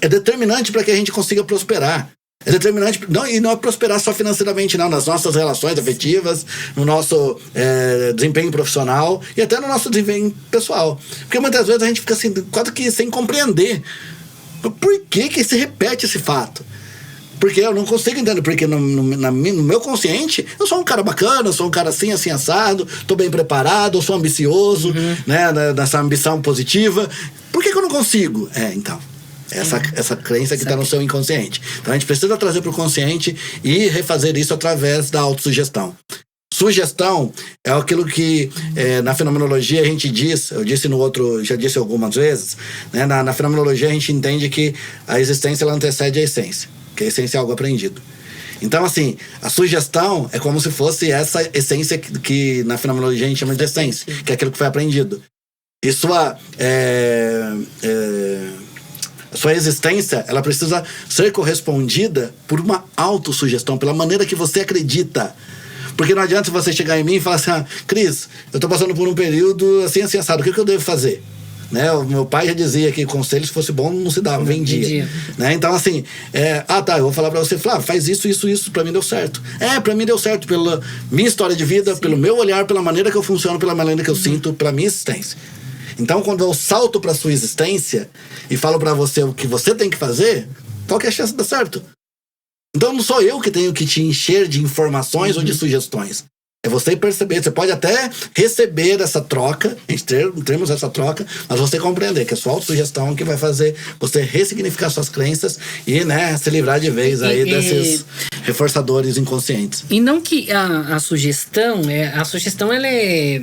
é determinante para que a gente consiga prosperar. É determinante, não é prosperar só financeiramente, não, nas nossas relações afetivas, no nosso desempenho profissional e até no nosso desempenho pessoal. Porque muitas vezes a gente fica assim, quase que sem compreender. Por que se repete esse fato? Porque eu não consigo entender, porque no meu consciente, eu sou um cara bacana, eu sou um cara assim, assado, tô bem preparado, eu sou ambicioso, né, nessa ambição positiva. Por que eu não consigo? Então, essa crença que está no seu inconsciente. Então a gente precisa trazer para o consciente e refazer isso através da autossugestão. Sugestão é aquilo que na fenomenologia a gente diz, eu disse no outro, já disse algumas vezes, né, na fenomenologia a gente entende que a existência ela antecede a essência, que a essência é algo aprendido. Então, assim, a sugestão é como se fosse essa essência que na fenomenologia a gente chama de essência, que é aquilo que foi aprendido. E sua existência, ela precisa ser correspondida por uma autossugestão, pela maneira que você acredita. Porque não adianta você chegar em mim e falar assim, Cris, eu tô passando por um período assim assado, o que eu devo fazer? Né? O meu pai já dizia que conselho, se fosse bom, não se dava, vendia. Né? Então, assim, eu vou falar pra você, Flávio, faz isso, pra mim deu certo. Pra mim deu certo pela minha história de vida, sim, pelo meu olhar, pela maneira que eu funciono, pela maneira que eu sinto, pela minha existência. Então, quando eu salto pra sua existência e falo pra você o que você tem que fazer, qual que é a chance de dar certo? Então, não sou eu que tenho que te encher de informações ou de sugestões. É você perceber, você pode até receber essa troca, termos essa troca, mas você compreender que é a sua autossugestão que vai fazer você ressignificar suas crenças e, né, se livrar de vez aí desses reforçadores inconscientes. E não que a sugestão ela é,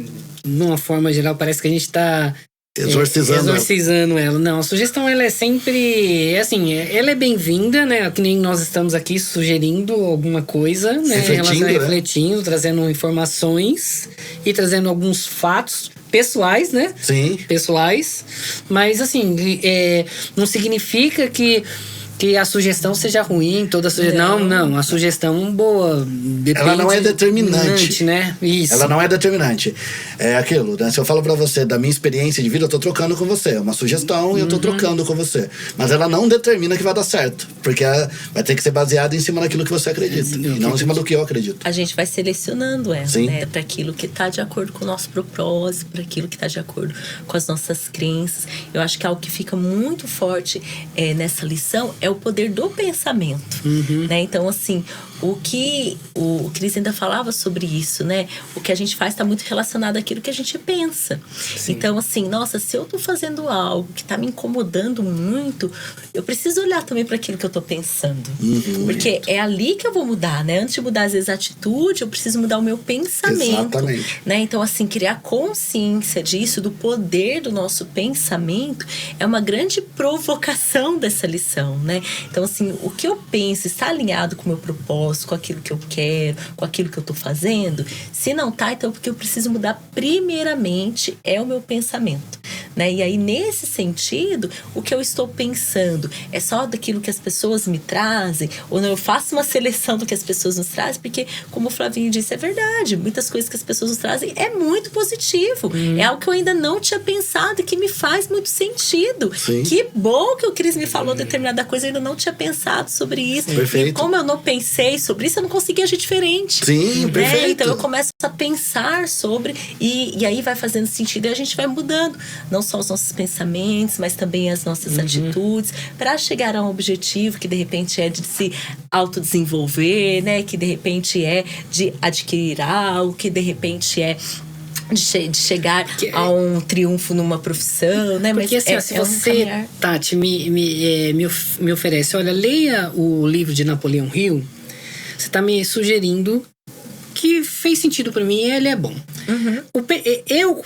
de uma forma geral, parece que a gente está exorcizando ela. Não, a sugestão ela é sempre assim, ela é bem-vinda, né? Que nem nós estamos aqui sugerindo alguma coisa, né? Refletindo, trazendo informações e trazendo alguns fatos pessoais, né? Sim. Pessoais. Mas assim, não significa que a sugestão seja ruim, toda sugestão. Não, a sugestão boa. Ela não é determinante, né? Isso. Ela não é determinante. É aquilo, né? Se eu falo pra você da minha experiência de vida, eu tô trocando com você. É uma sugestão e eu tô trocando com você. Mas ela não determina que vai dar certo. Porque vai ter que ser baseada em cima daquilo que você acredita. E não em cima do que eu acredito. A gente vai selecionando ela, né? Pra aquilo que tá de acordo com o nosso propósito, pra aquilo que tá de acordo com as nossas crenças. Eu acho que algo que fica muito forte nessa lição é o poder do pensamento, né? Então, assim, o que o Cris ainda falava sobre isso, né? O que a gente faz está muito relacionado àquilo que a gente pensa. Sim. Então, assim, nossa, se eu tô fazendo algo que tá me incomodando muito, eu preciso olhar também para aquilo que eu tô pensando. Porque é ali que eu vou mudar, né? Antes de mudar, às vezes, a atitude, eu preciso mudar o meu pensamento. Exatamente. Né? Então, assim, criar consciência disso, do poder do nosso pensamento, é uma grande provocação dessa lição, né? Então, assim, o que eu penso está alinhado com o meu propósito, com aquilo que eu quero, com aquilo que eu tô fazendo. Se não tá, então porque eu preciso mudar primeiramente é o meu pensamento, né? E aí, nesse sentido, o que eu estou pensando é só daquilo que as pessoas me trazem, ou não, eu faço uma seleção do que as pessoas nos trazem, porque, como o Flavinho disse, é verdade, muitas coisas que as pessoas nos trazem é muito positivo, é algo que eu ainda não tinha pensado e que me faz muito sentido. Sim. Que bom que o Cris me falou determinada coisa, eu ainda não tinha pensado sobre isso. Perfeito. E como eu não pensei sobre isso, eu não consegui agir diferente. Sim, perfeito. Então eu começo a pensar sobre e aí vai fazendo sentido e a gente vai mudando. Não só os nossos pensamentos, mas também as nossas atitudes, para chegar a um objetivo que de repente é de se autodesenvolver, né? Que de repente é de adquirir algo, que de repente é de chegar a um triunfo numa profissão, né? Porque mas assim, se você, Tati, me oferece, olha, leia o livro de Napoleão Hill, você tá me sugerindo que fez sentido pra mim e ele é bom.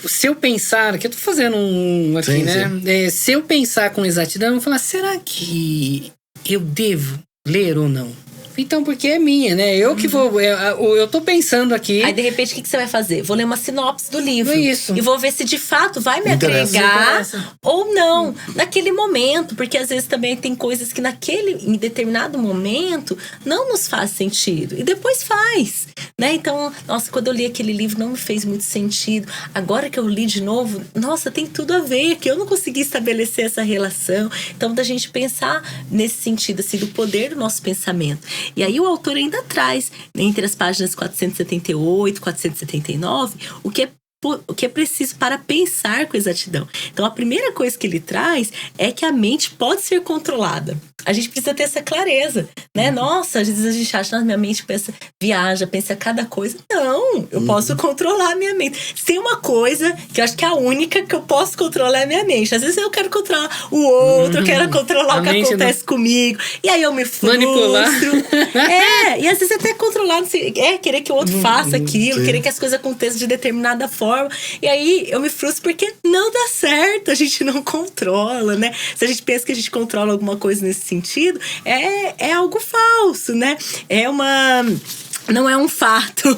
Se eu pensar, que eu tô fazendo um aqui, sim, né? Se eu pensar com exatidão, eu vou falar, será que eu devo ler ou não? Então, porque é minha, né? Eu que vou... Eu tô pensando aqui... Aí, de repente, o que você vai fazer? Vou ler uma sinopse do livro. Isso. E vou ver se, de fato, vai me agregar ou não. Naquele momento. Porque, às vezes, também tem coisas que em determinado momento, não nos faz sentido. E depois faz, né? Então, nossa, quando eu li aquele livro, não me fez muito sentido. Agora que eu li de novo, nossa, tem tudo a ver. Que eu não consegui estabelecer essa relação. Então, da gente pensar nesse sentido, assim, do poder do nosso pensamento. E aí, o autor ainda traz, entre as páginas 478 e 479, o que é preciso para pensar com exatidão. Então, a primeira coisa que ele traz é que a mente pode ser controlada. A gente precisa ter essa clareza, né? Nossa, às vezes a gente acha, minha mente pensa cada coisa. Não, eu posso controlar a minha mente. Se tem uma coisa que eu acho que é a única que eu posso controlar é a minha mente. Às vezes eu quero controlar o outro, eu quero controlar o que acontece comigo. E aí eu me frustro. Manipular. E às vezes até controlar, querer que o outro faça aquilo, querer que as coisas aconteçam de determinada forma. E aí eu me frustro porque não dá certo, a gente não controla, né? Se a gente pensa que a gente controla alguma coisa nesse sentido, é algo falso, né? Não é um fato,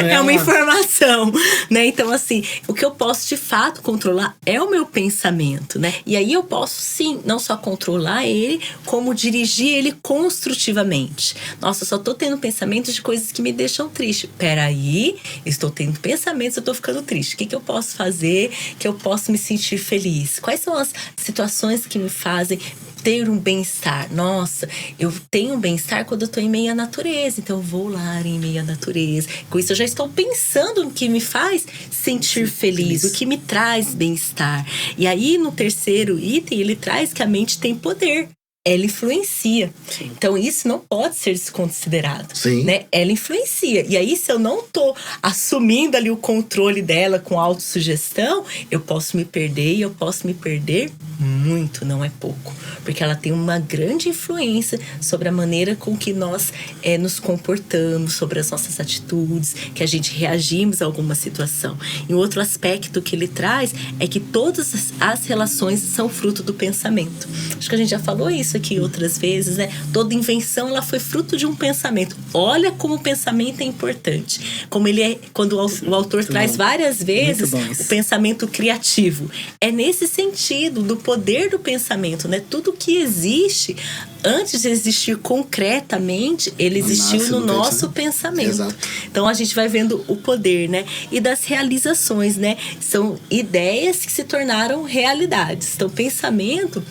é uma informação, né? Então, assim, o que eu posso de fato controlar é o meu pensamento, né? E aí eu posso, sim, não só controlar ele, como dirigir ele construtivamente. Nossa, eu só tô tendo pensamentos de coisas que me deixam triste. Peraí, estou tendo pensamentos, eu tô ficando triste. O que eu posso fazer que eu possa me sentir feliz? Quais são as situações que me fazem ter um bem-estar? Nossa, eu tenho um bem-estar quando eu tô em meio à natureza. Então eu vou lá em meio à natureza. Com isso eu já estou pensando no que me faz sentir feliz, o que me traz bem-estar. E aí no terceiro item ele traz que a mente tem poder. Ela influencia. Sim. Então, isso não pode ser desconsiderado. Sim. Né? Ela influencia. E aí, se eu não tô assumindo ali o controle dela com autossugestão, eu posso me perder, e eu posso me perder muito, não é pouco. Porque ela tem uma grande influência sobre a maneira com que nós nos comportamos, sobre as nossas atitudes, que a gente reagimos a alguma situação. E um outro aspecto que ele traz é que todas as relações são fruto do pensamento. Acho que a gente já falou isso aqui outras vezes, né? Toda invenção, ela foi fruto de um pensamento. Olha como o pensamento é importante. Como quando o autor traz várias vezes o pensamento criativo. É nesse sentido do poder do pensamento, né? Tudo que existe, antes de existir concretamente, ele existiu no nosso pensamento. Exato. Então a gente vai vendo o poder, né? E das realizações, né? São ideias que se tornaram realidades. Então, pensamento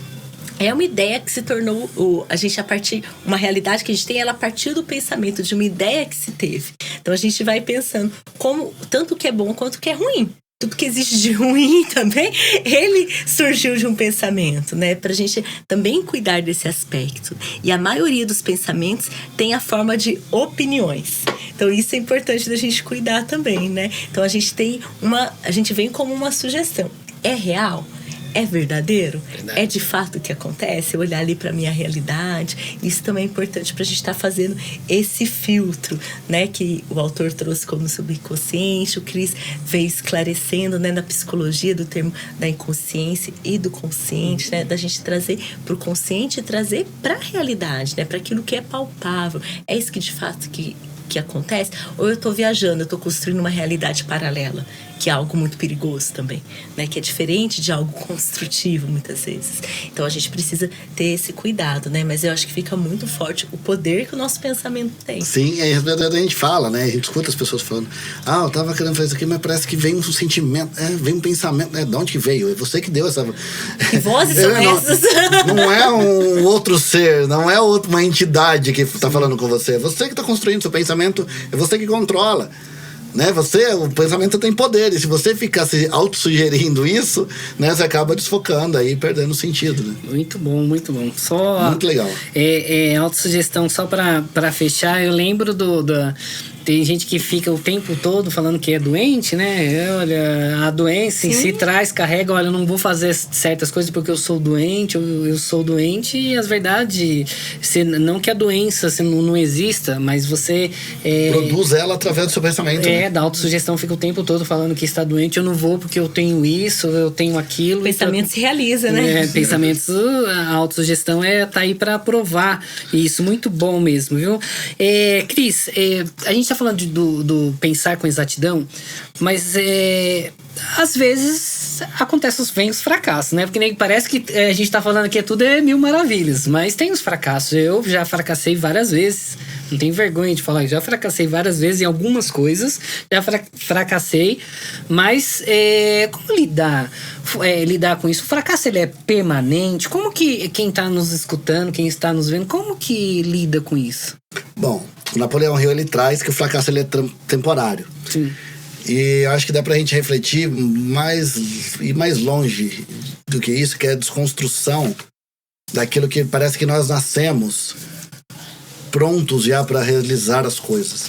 é uma ideia que se tornou uma realidade que a gente tem, ela partiu do pensamento, de uma ideia que se teve. Então a gente vai pensando como tanto o que é bom quanto o que é ruim. Tudo que existe de ruim também, ele surgiu de um pensamento, né? Pra gente também cuidar desse aspecto. E a maioria dos pensamentos tem a forma de opiniões. Então isso é importante da gente cuidar também, né? Então a gente vem como uma sugestão. É real? É verdadeiro? Verdade. É de fato o que acontece? Eu olhar ali para minha realidade. Isso também é importante para a gente estar fazendo esse filtro, né? Que o autor trouxe como subconsciente, o Cris veio esclarecendo, né? Na psicologia do termo da inconsciência e do consciente, né? Da gente trazer para o consciente e trazer para a realidade, né? Para aquilo que é palpável. É isso que de fato que acontece? Ou eu estou viajando, eu estou construindo uma realidade paralela, que é algo muito perigoso também, né? Que é diferente de algo construtivo, muitas vezes. Então, a gente precisa ter esse cuidado, né? Mas eu acho que fica muito forte o poder que o nosso pensamento tem. Sim, é verdade, a gente fala, né? A gente escuta as pessoas falando, eu tava querendo fazer isso aqui, mas parece que vem um sentimento, vem um pensamento, né? De onde que veio? É você que deu essa... Que vozes são essas? Não é um outro ser, não é uma entidade que tá falando com você. É você que tá construindo seu pensamento, é você que controla. Né? O pensamento tem poder, e se você ficar se autossugerindo isso, né, você acaba desfocando aí, perdendo o sentido, né? Muito bom. Muito legal. Autossugestão, só para fechar, eu lembro Tem gente que fica o tempo todo falando que é doente, né? Olha, a doença em si carrega, olha, eu não vou fazer certas coisas porque eu sou doente, eu sou doente, e as verdades, não que a doença não exista, mas você... produz ela através do seu pensamento. Da autossugestão, fica o tempo todo falando que está doente, eu não vou porque eu tenho isso, eu tenho aquilo. O pensamento se realiza, né? Pensamentos, a autossugestão tá aí para provar isso, muito bom mesmo, viu? Cris, a gente tá falando do pensar com exatidão, mas às vezes vem os fracassos, né? Porque nem parece que a gente tá falando que tudo é mil maravilhas, mas tem os fracassos. Eu já fracassei várias vezes, não tenho vergonha de falar, já fracassei várias vezes em algumas coisas, já fracassei, mas como lidar com isso? O fracasso, ele é permanente? Como que quem tá nos escutando, quem está nos vendo, como que lida com isso? Bom, o Napoleão Hill, ele traz que o fracasso, ele é temporário. Sim. E eu acho que dá pra gente refletir mais longe do que isso, que é a desconstrução daquilo que parece que nós nascemos prontos já para realizar as coisas.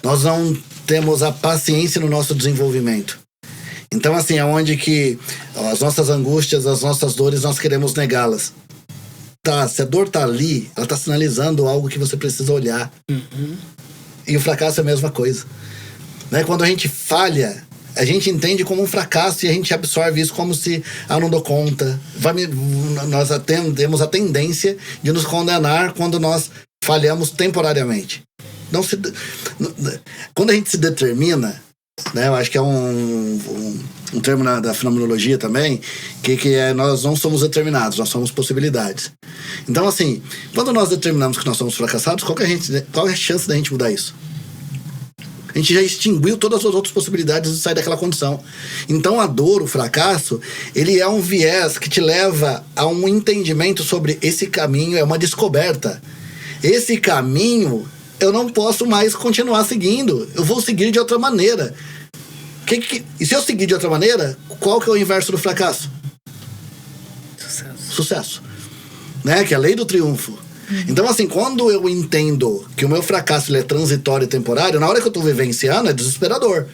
Nós não temos a paciência no nosso desenvolvimento. Então, assim, é onde que as nossas angústias, as nossas dores, nós queremos negá-las. Se a dor tá ali, ela tá sinalizando algo que você precisa olhar. E o fracasso é a mesma coisa. Né? Quando a gente falha, a gente entende como um fracasso e a gente absorve isso como se, não dou conta. Nós temos a tendência de nos condenar quando nós falhamos temporariamente. Quando a gente se determina, né, eu acho que é um termo da fenomenologia também, que nós não somos determinados, nós somos possibilidades. Então, assim, quando nós determinamos que nós somos fracassados, qual é a chance da gente mudar isso? A gente já extinguiu todas as outras possibilidades de sair daquela condição. Então a dor, o fracasso, ele é um viés que te leva a um entendimento sobre esse caminho, é uma descoberta. Esse caminho eu não posso mais continuar seguindo, eu vou seguir de outra maneira. E se eu seguir de outra maneira, qual que é o inverso do fracasso? Sucesso. Né? Que é a lei do triunfo. Então, assim, quando eu entendo que o meu fracasso, ele é transitório e temporário, na hora que eu tô vivenciando, é desesperador.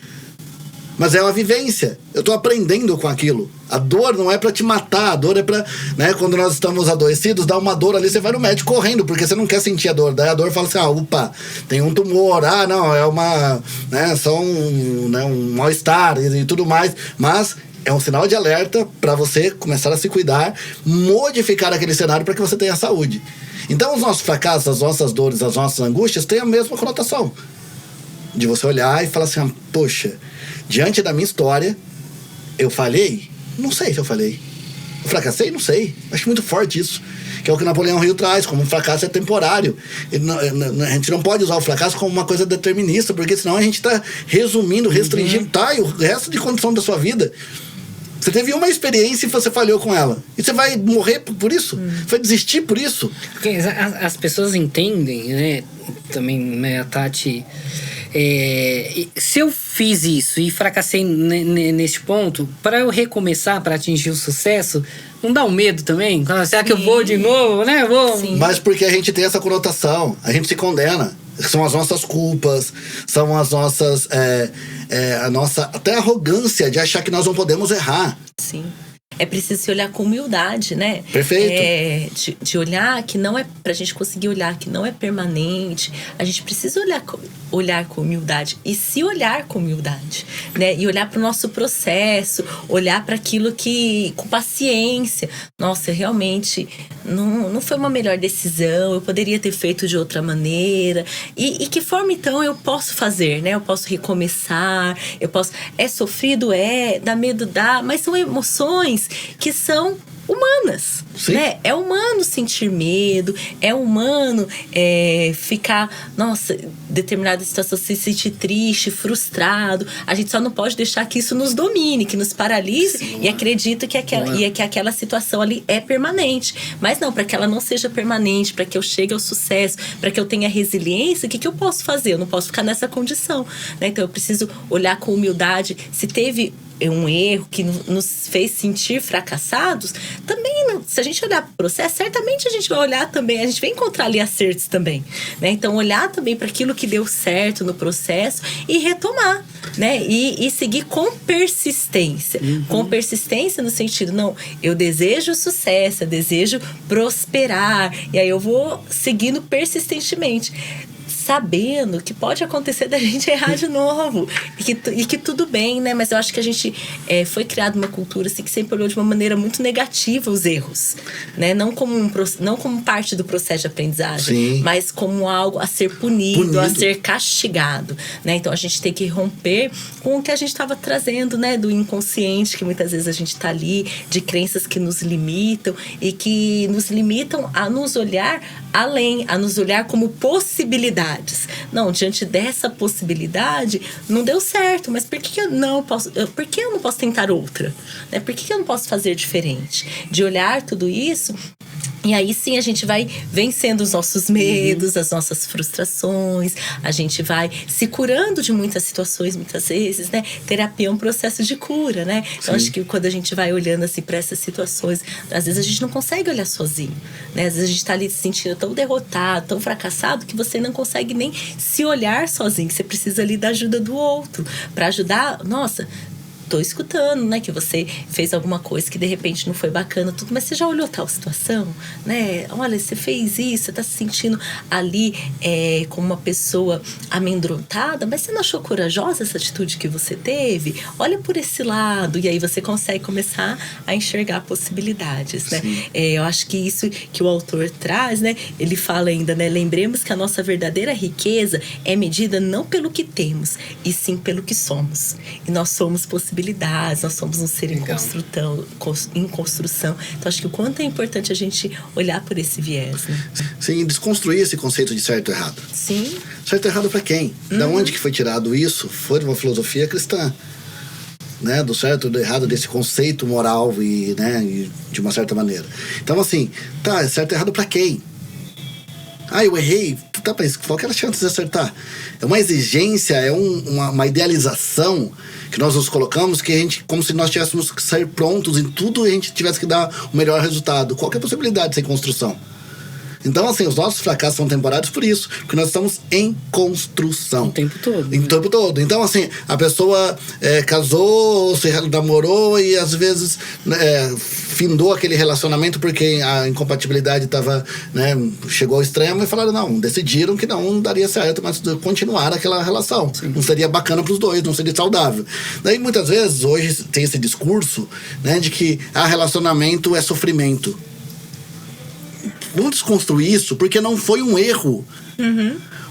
Mas é uma vivência. Eu tô aprendendo com aquilo. A dor não é pra te matar, a dor é pra... Né, quando nós estamos adoecidos, dá uma dor ali, você vai no médico correndo, porque você não quer sentir a dor. Daí a dor fala assim, opa, tem um tumor, não, é uma... Né, só um mal-estar e tudo mais. Mas é um sinal de alerta pra você começar a se cuidar, modificar aquele cenário pra que você tenha saúde. Então os nossos fracassos, as nossas dores, as nossas angústias têm a mesma conotação. De você olhar e falar assim, poxa, diante da minha história, eu falhei? Não sei se eu falhei. Eu fracassei? Não sei. Acho muito forte isso. Que é o que Napoleão Hill traz, como um fracasso é temporário. A gente não pode usar o fracasso como uma coisa determinista, porque senão a gente está resumindo, restringindo, e o resto de condição da sua vida. Você teve uma experiência e você falhou com ela. E você vai morrer por isso? Vai desistir por isso? Porque as pessoas entendem, né? Também, né, a Tati... se eu fiz isso e fracassei neste ponto, para eu recomeçar, para atingir o sucesso, não dá um medo também? Será que eu vou de novo, né? Mas porque a gente tem essa conotação, a gente se condena. São as nossas culpas, são as nossas... a nossa até arrogância de achar que nós não podemos errar. Sim. É preciso se olhar com humildade, né? Perfeito. De olhar que não é... Pra gente conseguir olhar que não é permanente, a gente precisa olhar com humildade. E se olhar com humildade, né? E olhar pro nosso processo, olhar para aquilo que... Com paciência. Nossa, realmente, não foi uma melhor decisão, eu poderia ter feito de outra maneira. E que forma, então, eu posso fazer, né? Eu posso recomeçar, eu posso... É sofrido? Dá medo? Dá. Mas são emoções que são humanas, né? É humano sentir medo, é humano ficar, determinada situação, se sentir triste, frustrado. A gente só não pode deixar que isso nos domine, que nos paralise e acredita que aquela situação ali é permanente. Mas não, para que ela não seja permanente, para que eu chegue ao sucesso, para que eu tenha resiliência, o que eu posso fazer? Eu não posso ficar nessa condição, né? Então eu preciso olhar com humildade. Se teve um erro que nos fez sentir fracassados, também, se a gente olhar para o processo, certamente a gente vai olhar também, a gente vai encontrar ali acertos também, né? Então, olhar também para aquilo que deu certo no processo e retomar, né? E seguir com persistência. Com persistência no sentido, não, eu desejo sucesso, eu desejo prosperar, e aí eu vou seguindo persistentemente, sabendo que pode acontecer da gente errar de novo e que tudo bem, né? Mas eu acho que a gente foi criado uma cultura assim, que sempre olhou de uma maneira muito negativa os erros, né? Não como parte do processo de aprendizagem, mas como algo a ser punido, a ser castigado, né? Então a gente tem que romper com o que a gente estava trazendo, né? Do inconsciente, que muitas vezes a gente está ali, de crenças que nos limitam e que nos limitam a nos olhar além, a nos olhar como possibilidades. Não, diante dessa possibilidade, não deu certo, mas por que eu não posso tentar outra? Né? Por que eu não posso fazer diferente? De olhar tudo isso, e aí sim a gente vai vencendo os nossos medos, as nossas frustrações, a gente vai se curando de muitas situações, muitas vezes, né? Terapia é um processo de cura, né? Então acho que quando a gente vai olhando assim para essas situações, às vezes a gente não consegue olhar sozinho, né? Às vezes a gente tá ali se sentindo tão derrotado, tão fracassado, que você não consegue nem se olhar sozinho, que você precisa ali da ajuda do outro para ajudar. Nossa, tô escutando, né, que você fez alguma coisa que de repente não foi bacana, tudo, mas você já olhou tal situação, né? Olha, você fez isso, você tá se sentindo ali como uma pessoa amedrontada, mas você não achou corajosa essa atitude que você teve? Olha por esse lado, e aí você consegue começar a enxergar possibilidades, né? Eu acho que isso que o autor traz, né, ele fala ainda, né, lembremos que a nossa verdadeira riqueza é medida não pelo que temos, e sim pelo que somos. E nós somos possibilidades, nós somos um ser em construção. Então, acho que o quanto é importante a gente olhar por esse viés, né? Sim, desconstruir esse conceito de certo e errado. Sim. Certo e errado para quem? Da onde que foi tirado isso? Foi de uma filosofia cristã, né? Do certo e do errado, desse conceito moral e, né, e de uma certa maneira. Então, assim, tá, certo e errado para quem? Ah, eu errei. Tá, mas qual que era a chance de acertar? É uma exigência, é uma idealização que nós nos colocamos, que a gente, como se nós tivéssemos que sair prontos em tudo e a gente tivesse que dar o melhor resultado. Qual que é a possibilidade sem construção? Então, assim, os nossos fracassos são temporários por isso, porque nós estamos em construção. O tempo todo. O tempo todo. Então, assim, a pessoa casou, se namorou e às vezes findou aquele relacionamento porque a incompatibilidade estava, né, chegou ao extremo e falaram, não, decidiram que não daria certo, mas continuar aquela relação. Sim. Não seria bacana para os dois, não seria saudável. Daí, muitas vezes, hoje tem esse discurso, né, de que relacionamento é sofrimento. Vamos desconstruir isso, porque não foi um erro.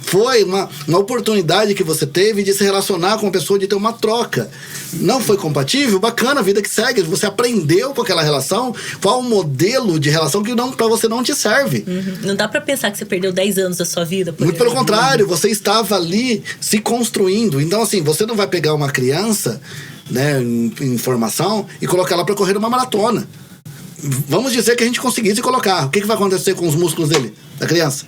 Foi uma oportunidade que você teve de se relacionar com uma pessoa, de ter uma troca. Não foi compatível? Bacana, a vida que segue. Você aprendeu com aquela relação qual o modelo de relação que para você não te serve. Não dá pra pensar que você perdeu 10 anos da sua vida. Muito pelo contrário, você estava ali se construindo. Então, assim, você não vai pegar uma criança, né, em formação e colocar ela para correr uma maratona. Vamos dizer que a gente conseguisse colocar. O que vai acontecer com os músculos dele, da criança?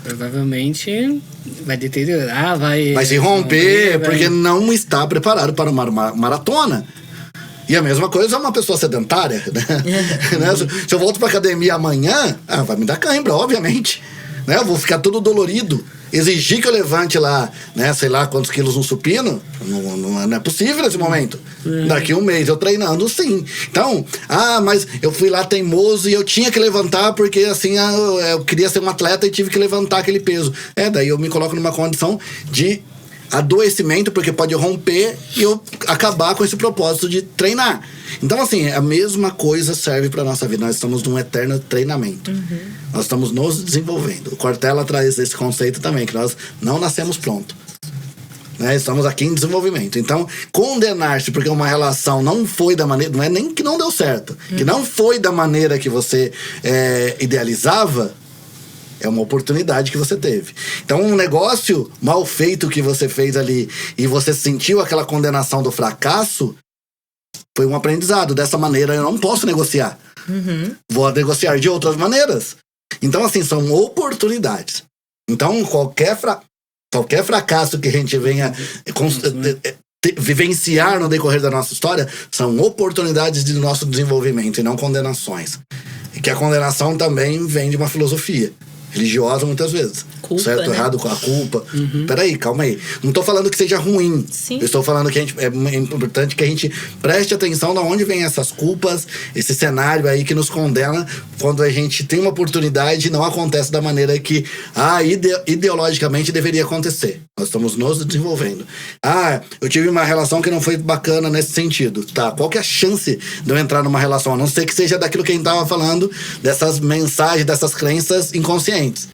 Provavelmente vai deteriorar, vai se romper, porque não está preparado para uma maratona. E a mesma coisa é uma pessoa sedentária, né? Se eu volto para academia amanhã, vai me dar cãibra, obviamente. Né? Eu vou ficar todo dolorido. Exigir que eu levante lá, né, sei lá quantos quilos no supino, não é possível nesse momento. Daqui um mês eu treinando, sim. Então, mas eu fui lá teimoso e eu tinha que levantar porque, assim, eu queria ser um atleta e tive que levantar aquele peso. Daí eu me coloco numa condição de adoecimento, porque pode romper e eu acabar com esse propósito de treinar. Então, assim, a mesma coisa serve para nossa vida. Nós estamos num eterno treinamento. Nós estamos nos desenvolvendo. O Cortella traz esse conceito também, que nós não nascemos prontos. Né? Estamos aqui em desenvolvimento. Então, condenar-se porque uma relação não foi da maneira... Não é nem que não deu certo. Que não foi da maneira que você idealizava... É uma oportunidade que você teve. Então, um negócio mal feito que você fez ali e você sentiu aquela condenação do fracasso, foi um aprendizado. Dessa maneira, eu não posso negociar. Vou negociar de outras maneiras. Então, assim, são oportunidades. Então, qualquer fracasso que a gente venha vivenciar no decorrer da nossa história são oportunidades de nosso desenvolvimento e não condenações. E que a condenação também vem de uma filosofia religiosa muitas vezes. Culpa, certo, né? errado, com a culpa. Peraí, calma aí. Não tô falando que seja ruim. Sim. Eu estou falando que é importante que a gente preste atenção de onde vem essas culpas, esse cenário aí que nos condena quando a gente tem uma oportunidade e não acontece da maneira que ideologicamente deveria acontecer. Nós estamos nos desenvolvendo. Eu tive uma relação que não foi bacana nesse sentido. Tá, qual que é a chance de eu entrar numa relação? A não ser que seja daquilo que a gente estava falando, dessas mensagens, dessas crenças inconscientes.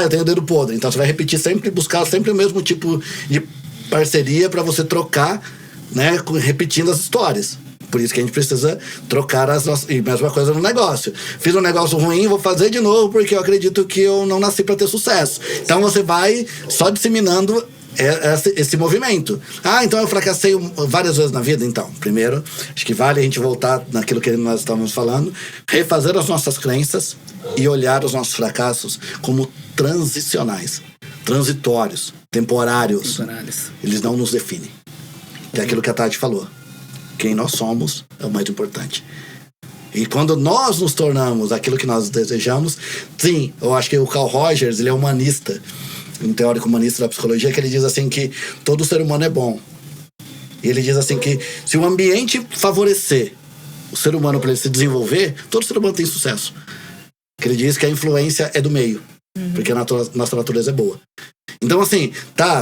Eu tenho o dedo podre. Então você vai repetir sempre, buscar sempre o mesmo tipo de parceria para você trocar, né, repetindo as histórias. Por isso que a gente precisa trocar as nossas... E mesma coisa no negócio. Fiz um negócio ruim, vou fazer de novo porque eu acredito que eu não nasci para ter sucesso. Então você vai só disseminando esse movimento. Então eu fracassei várias vezes na vida. Então, primeiro, acho que vale a gente voltar naquilo que nós estávamos falando, refazer as nossas crenças e olhar os nossos fracassos como transicionais, transitórios, temporários. Eles não nos definem. É aquilo que a Tati falou. Quem nós somos é o mais importante. E quando nós nos tornamos aquilo que nós desejamos, sim, eu acho que o Carl Rogers, ele é humanista, um teórico humanista da psicologia, que ele diz assim que todo ser humano é bom. E ele diz assim que se o ambiente favorecer o ser humano para ele se desenvolver, todo ser humano tem sucesso. Que ele diz que a influência é do meio, porque a nossa natureza é boa. Então, assim,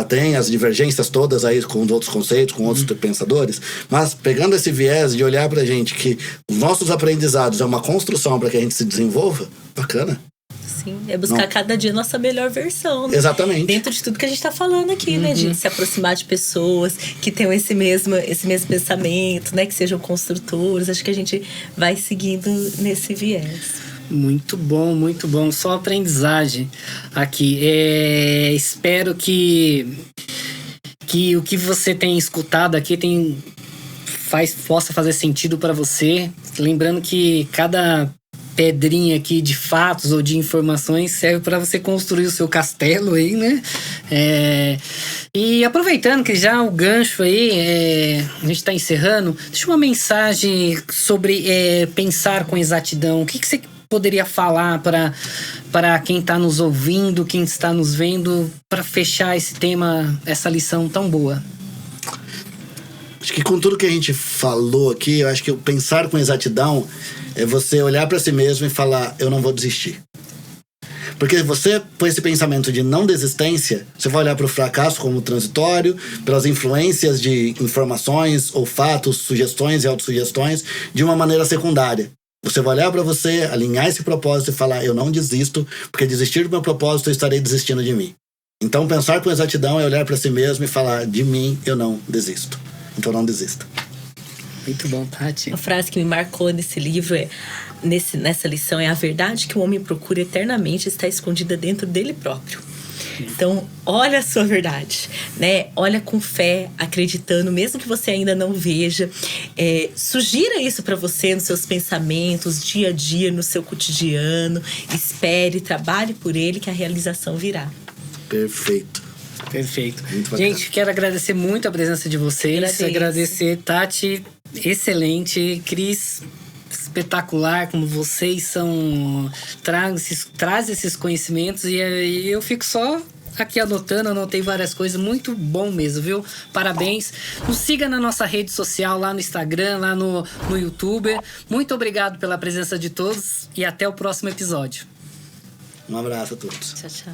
tem as divergências todas aí com outros conceitos, com outros pensadores, mas pegando esse viés de olhar pra gente que os nossos aprendizados é uma construção para que a gente se desenvolva, bacana. Sim, é buscar cada dia a nossa melhor versão. Né? Exatamente. Dentro de tudo que a gente tá falando aqui, né? De se aproximar de pessoas que tenham esse mesmo pensamento, né? Que sejam construtores. Acho que a gente vai seguindo nesse viés. Muito bom. Só aprendizagem aqui. Espero que o que você tem escutado aqui possa fazer sentido para você. Lembrando que cada pedrinha aqui de fatos ou de informações serve para você construir o seu castelo aí, né? E aproveitando que já o gancho aí, a gente está encerrando, deixa uma mensagem sobre pensar com exatidão. O que você poderia falar para quem está nos ouvindo, quem está nos vendo, para fechar esse tema, essa lição tão boa? Acho que com tudo que a gente falou aqui, eu acho que o pensar com exatidão é você olhar para si mesmo e falar, eu não vou desistir. Porque você, com esse pensamento de não desistência, você vai olhar para o fracasso como transitório, pelas influências de informações ou fatos, sugestões e autossugestões, de uma maneira secundária. Você vai olhar para você, alinhar esse propósito e falar, eu não desisto, porque desistir do meu propósito eu estarei desistindo de mim. Então pensar com exatidão é olhar para si mesmo e falar, de mim eu não desisto. Então não desista. Muito bom, Tati. Uma frase que me marcou nesse livro nessa lição é: a verdade que o homem procura eternamente está escondida dentro dele próprio. Então, olha a sua verdade, né? Olha com fé, acreditando, mesmo que você ainda não veja. Sugira isso para você nos seus pensamentos, dia a dia, no seu cotidiano. Espere, trabalhe por ele, que a realização virá. Perfeito. Gente, quero agradecer muito a presença de vocês. Agradecer, Tati, excelente. Cris, espetacular, como vocês são, traz esses conhecimentos e eu fico só aqui anotei várias coisas, muito bom mesmo, viu? Parabéns. Nos siga na nossa rede social, lá no Instagram, lá no YouTube. Muito obrigado pela presença de todos e até o próximo episódio. Um abraço a todos. Tchau.